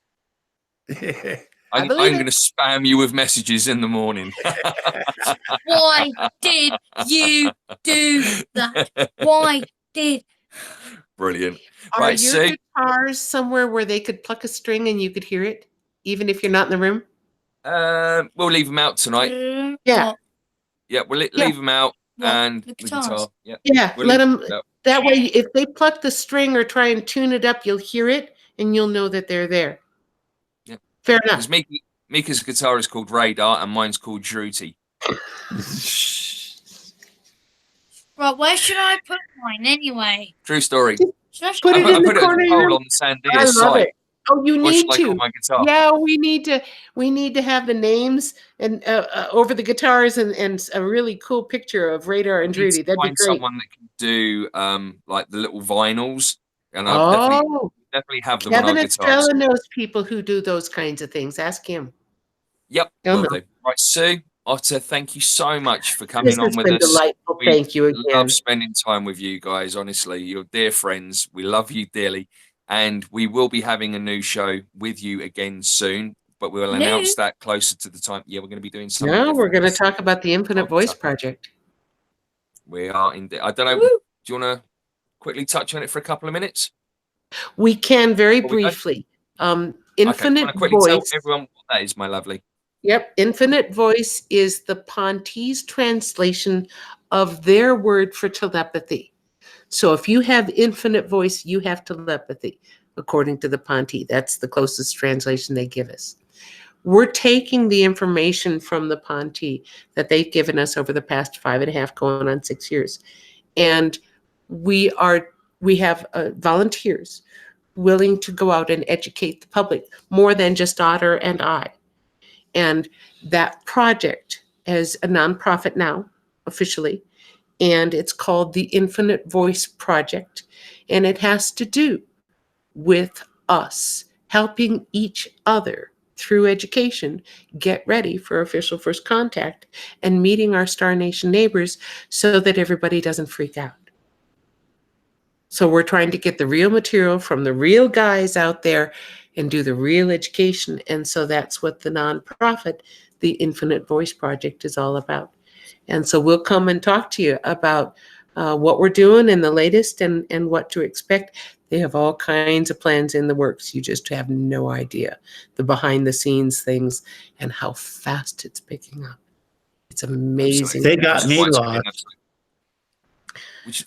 I I'm believe going it. to spam you with messages in the morning. Why did you do that? Why did? Brilliant. Are Right, your Sue. guitars somewhere where they could pluck a string and you could hear it, even if you're not in the room? We'll leave them out tonight. Yeah. What? Yeah, we'll Yeah. leave them out What? and The the guitars? guitar. Yeah, Yeah, we'll let leave them. it out. That way, if they pluck the string or try and tune it up, you'll hear it and you'll know that they're there. Yeah. Fair enough. Because Mika's guitar is called Radar and mine's called Druty. Right, where should I put mine anyway? True story. Should I Put it I in the put it as corner a of your poll room. on the Sandia I love site. it. Oh, you What should need I call to. my guitar? Yeah, we need to have the names and over the guitars and a really cool picture of Radar and I need Drudy. to That'd be find great. someone that can do like the little vinyls, and I'll Oh, definitely have them on our Kevin guitars. Estrella knows people who do those kinds of things. Ask him. Yep, He'll will know. do. Right, Sue, Otter, thank you so much for This coming has on with been us. delightful. We Thank you again. love spending time with you guys. Honestly, you're dear friends. We love you dearly, and we will be having a new show with you again soon. But we'll announce that closer to the time. Yeah, we're going to be doing something. No, we're different going to this talk about the Infinite Voice Otter. Project. We are indeed. I don't know. Woo. Do you want to quickly touch on it for a couple of minutes? We can very Before we go? briefly. Okay. Infinite Want to quickly tell Voice. everyone what that is, my lovely? Yep. Infinite Voice is the Ponte's translation of their word for telepathy. So if you have infinite voice, you have telepathy, according to the Ponte. That's the closest translation they give us. We're taking the information from the Ponte that they've given us over the past 5.5, going on 6 years. And we have volunteers willing to go out and educate the public more than just Otter and I. And that project is a nonprofit now, officially, and it's called the Infinite Voice Project. And it has to do with us helping each other through education get ready for official first contact and meeting our Star Nation neighbors so that everybody doesn't freak out. So we're trying to get the real material from the real guys out there and do the real education. And so that's what the nonprofit, the Infinite Voice Project, is all about. And so we'll come and talk to you about what we're doing and the latest and what to expect. They have all kinds of plans in the works. You just have no idea the behind the scenes things and how fast it's picking up. It's amazing. They got me lost.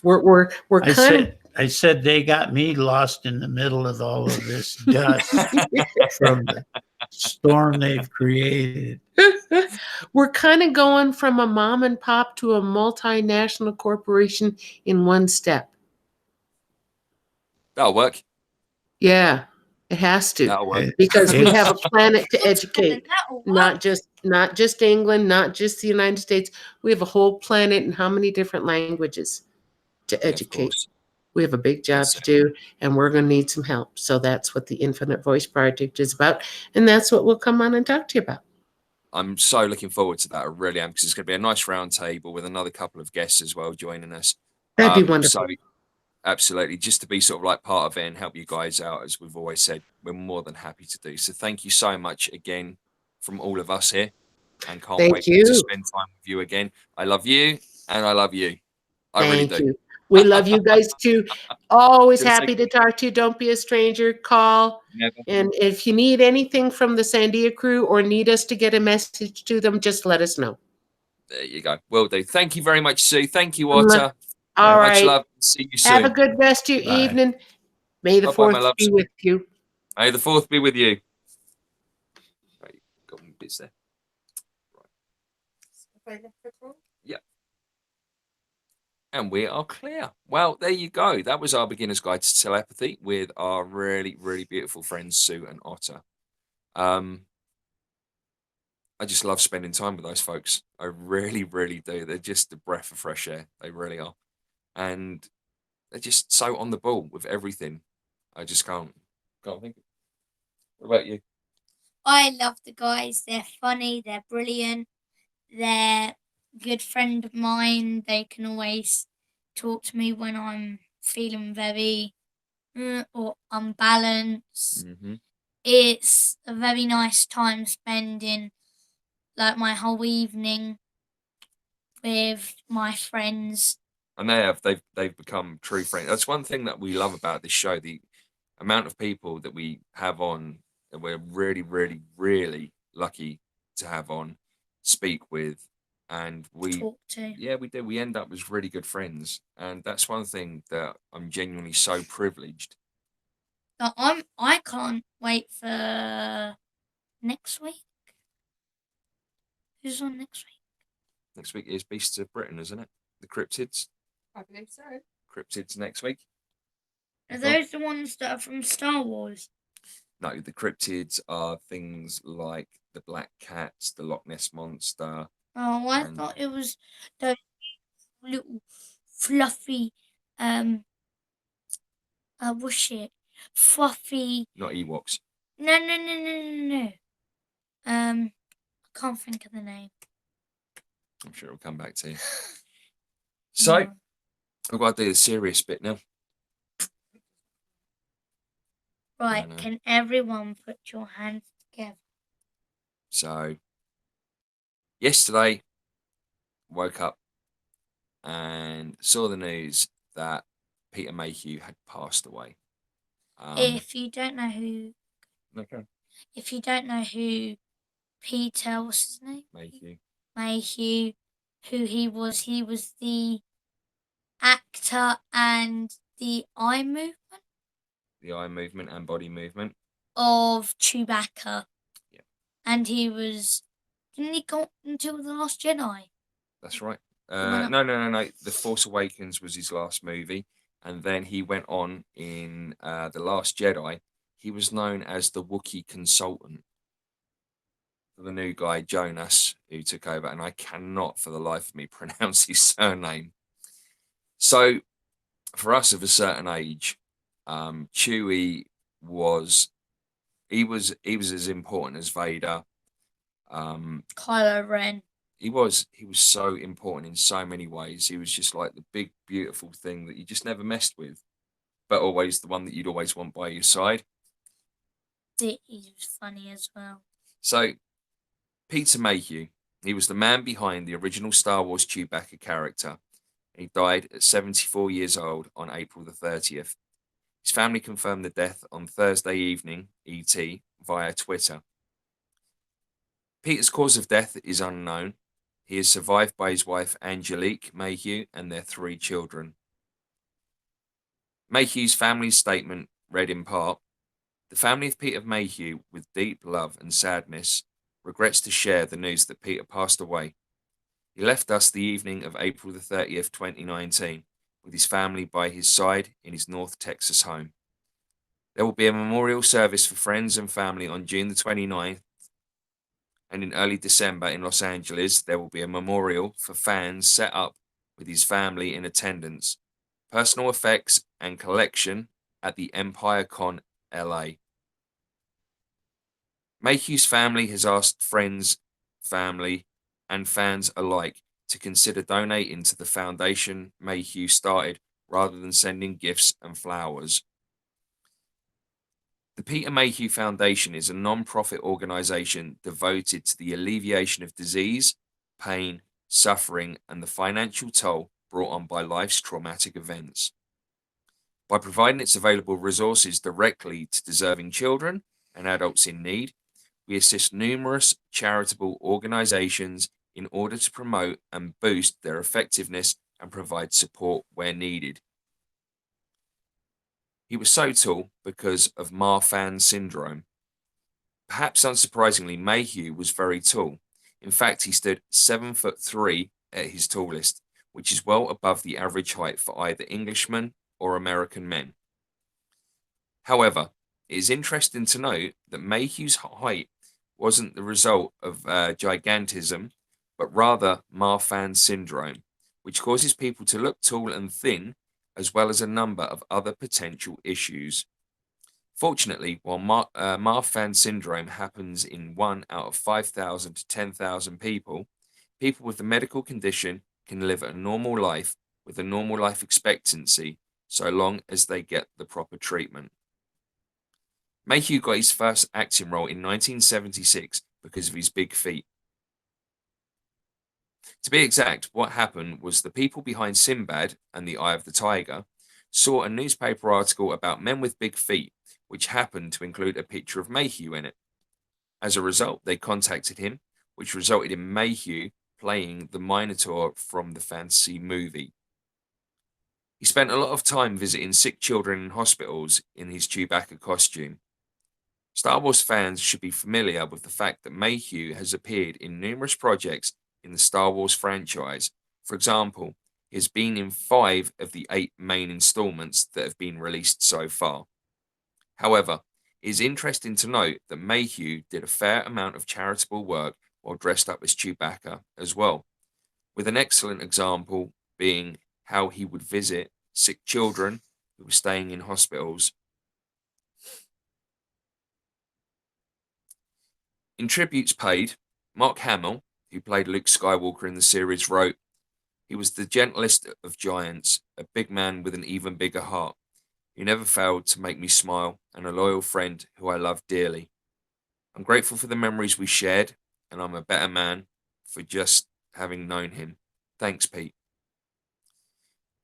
We're kind of I said they got me lost in the middle of all of this dust from the storm they've created. we're kind of going from a mom and pop to a multinational corporation in one step. That'll work. Yeah, it has to. That'll work. Because we have a planet to educate. That'll Not work. just England, not just the United States. We have a whole planet and how many different languages to Yeah, of educate. course. We have a big job That's to it. do, and we're going to need some help. So that's what the Infinite Voice Project is about, and that's what we'll come on and talk to you about. I'm so looking forward to that. I really am, because it's going to be a nice round table with another couple of guests as well joining us. That'd be wonderful. So absolutely, just to be sort of like part of it and help you guys out, as we've always said, we're more than happy to do. So thank you so much again from all of us here, and can't Thank wait you. to spend time with you again. I love you, and I love you. I really Thank do. you. We love you guys too. Always Just happy to talk to you. Don't be a stranger. Call. Never. And if you need anything from the Sandia crew or need us to get a message to them, just let us know. There you go. Will do. Thank you very much, Sue. Thank you, Lo- Otter. All Much right. love. See you soon. Have a good rest of your Bye. evening. May the Bye-bye, my 4th loves. be with you. May the 4th be with you. Right, got one bits there. Yeah. And we are clear. Well, there you go. That was our beginner's guide to telepathy with our really, really beautiful friends Sue and Otter. I just love spending time with those folks. I really, really do. They're just a breath of fresh air. They really are. And they're just so on the ball with everything. I just can't think. What about you? I love the guys. They're funny. They're brilliant. They're a good friend of mine. They can always talk to me when I'm feeling very or unbalanced. Mm-hmm. It's a very nice time spending like my whole evening with my friends. And they've become true friends. That's one thing that we love about this show. The amount of people that we have on, that we're really, really, really lucky to have on, speak with, and Talk to. we do. We end up as really good friends, and that's one thing that I'm genuinely so privileged. I can't wait for next week. Who's on next week? Next week is Beasts of Britain, isn't it? The Cryptids. I believe so. Cryptids next week. Are those the ones that are from Star Wars? No, the cryptids are things like the black cats, the Loch Ness monster. Oh, I And- thought it was those little fluffy, what's it? Fluffy. Not Ewoks. No. I can't think of the name. I'm sure it'll come back to you. So, No. I've got to do the serious bit now. Right, no. can everyone put your hands together? So, yesterday, woke up and saw the news that Peter Mayhew had passed away. If you don't know who Okay. If you don't know who Peter, what's his name? Mayhew, who he was the actor and the eye movement The eye movement and body movement. of Chewbacca. Yeah. And didn't he go until The Last Jedi? That's right. went No. The Force Awakens was his last movie. And then he went on in The Last Jedi. He was known as the Wookiee consultant for the new guy, Jonas, who took over. And I cannot for the life of me pronounce his surname. So for us of a certain age, Chewie was as important as Vader. Kylo Ren. He was so important in so many ways. He was just like the big, beautiful thing that you just never messed with, but always the one that you'd always want by your side. He was funny as well. So, Peter Mayhew, he was the man behind the original Star Wars Chewbacca character. He died at 74 years old on April the 30th. His family confirmed the death on Thursday evening, ET, via Twitter. Peter's cause of death is unknown. He is survived by his wife Angelique Mayhew and their 3 children. Mayhew's family's statement read in part, "The family of Peter Mayhew, with deep love and sadness, regrets to share the news that Peter passed away. He left us the evening of April the 30th, 2019, with his family by his side in his North Texas home. There will be a memorial service for friends and family on June the 29th, and in early December in Los Angeles, there will be a memorial for fans set up with his family in attendance. Personal effects and collection at the Empire Con LA. Mayhew's family has asked friends, family, and fans alike to consider donating to the foundation Mayhew started rather than sending gifts and flowers. The Peter Mayhew Foundation is a non-profit organization devoted to the alleviation of disease, pain, suffering, and the financial toll brought on by life's traumatic events. By providing its available resources directly to deserving children and adults in need, we assist numerous charitable organizations in order to promote and boost their effectiveness and provide support where needed. He was so tall because of Marfan syndrome. Perhaps unsurprisingly, Mayhew was very tall. In fact, he stood 7'3" at his tallest, which is well above the average height for either Englishmen or American men. However, it is interesting to note that Mayhew's height wasn't the result of gigantism, but rather Marfan syndrome, which causes people to look tall and thin, as well as a number of other potential issues. Fortunately, while Marfan syndrome happens in 1 out of 5,000 to 10,000 people, people with the medical condition can live a normal life with a normal life expectancy, so long as they get the proper treatment. Mayhew got his first acting role in 1976 because of his big feet. To be exact, what happened was the people behind Sinbad and the Eye of the Tiger saw a newspaper article about men with big feet, which happened to include a picture of Mayhew in it. As a result, they contacted him, which resulted in Mayhew playing the Minotaur from the fantasy movie. He spent a lot of time visiting sick children in hospitals in his Chewbacca costume. Star Wars fans should be familiar with the fact that Mayhew has appeared in numerous projects in the Star Wars franchise. For example, he has been in 5 of the 8 main installments that have been released so far. However, it is interesting to note that Mayhew did a fair amount of charitable work while dressed up as Chewbacca as well, with an excellent example being how he would visit sick children who were staying in hospitals. In tributes paid, Mark Hamill, who played Luke Skywalker in the series, wrote, "He was the gentlest of giants, a big man with an even bigger heart. He never failed to make me smile, and a loyal friend who I love dearly. I'm grateful for the memories we shared, and I'm a better man for just having known him. Thanks, Pete."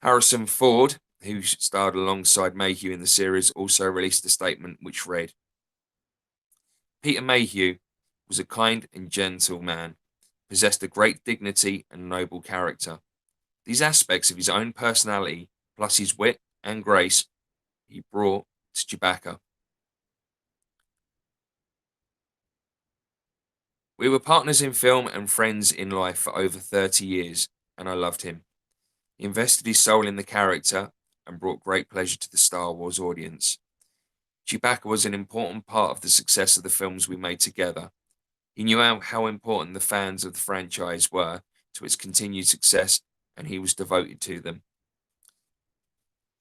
Harrison Ford, who starred alongside Mayhew in the series, also released a statement which read, "Peter Mayhew was a kind and gentle man, possessed a great dignity and noble character. These aspects of his own personality, plus his wit and grace, he brought to Chewbacca. We were partners in film and friends in life for over 30 years, and I loved him. He invested his soul in the character and brought great pleasure to the Star Wars audience. Chewbacca was an important part of the success of the films we made together. He knew how important the fans of the franchise were to its continued success, and he was devoted to them.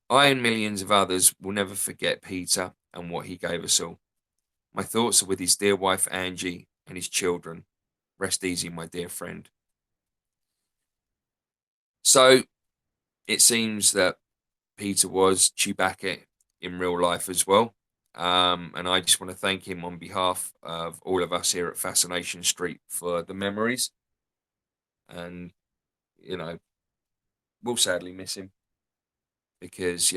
I and millions of others will never forget Peter and what he gave us all. My thoughts are with his dear wife Angie and his children. Rest easy, my dear friend." So it seems that Peter was Chewbacca in real life as well. And I just want to thank him on behalf of all of us here at Fascination Street for the memories. And, we'll sadly miss him because,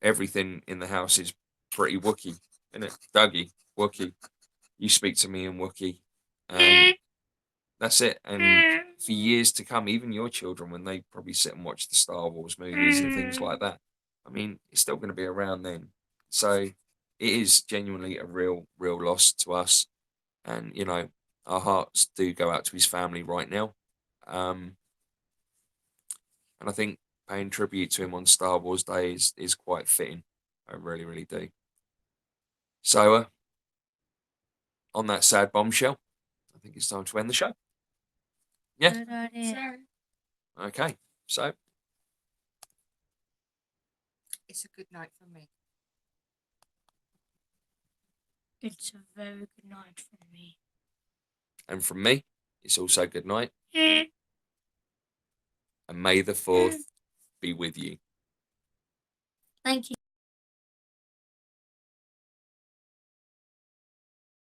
everything in the house is pretty Wookiee, isn't it? Dougie, Wookiee. You speak to me in Wookiee. And that's it. And for years to come, even your children, when they probably sit and watch the Star Wars movies and things like that, I mean, it's still going to be around then. So it is genuinely a real loss to us. And, our hearts do go out to his family right now. And I think paying tribute to him on Star Wars Day is quite fitting. I really, really do. So, on that sad bombshell, I think it's time to end the show. Yeah. Good idea. Okay. So, It's a good night for me. It's a very good night for me. and from me, it's also good night. And may the 4th be with you. Thank you.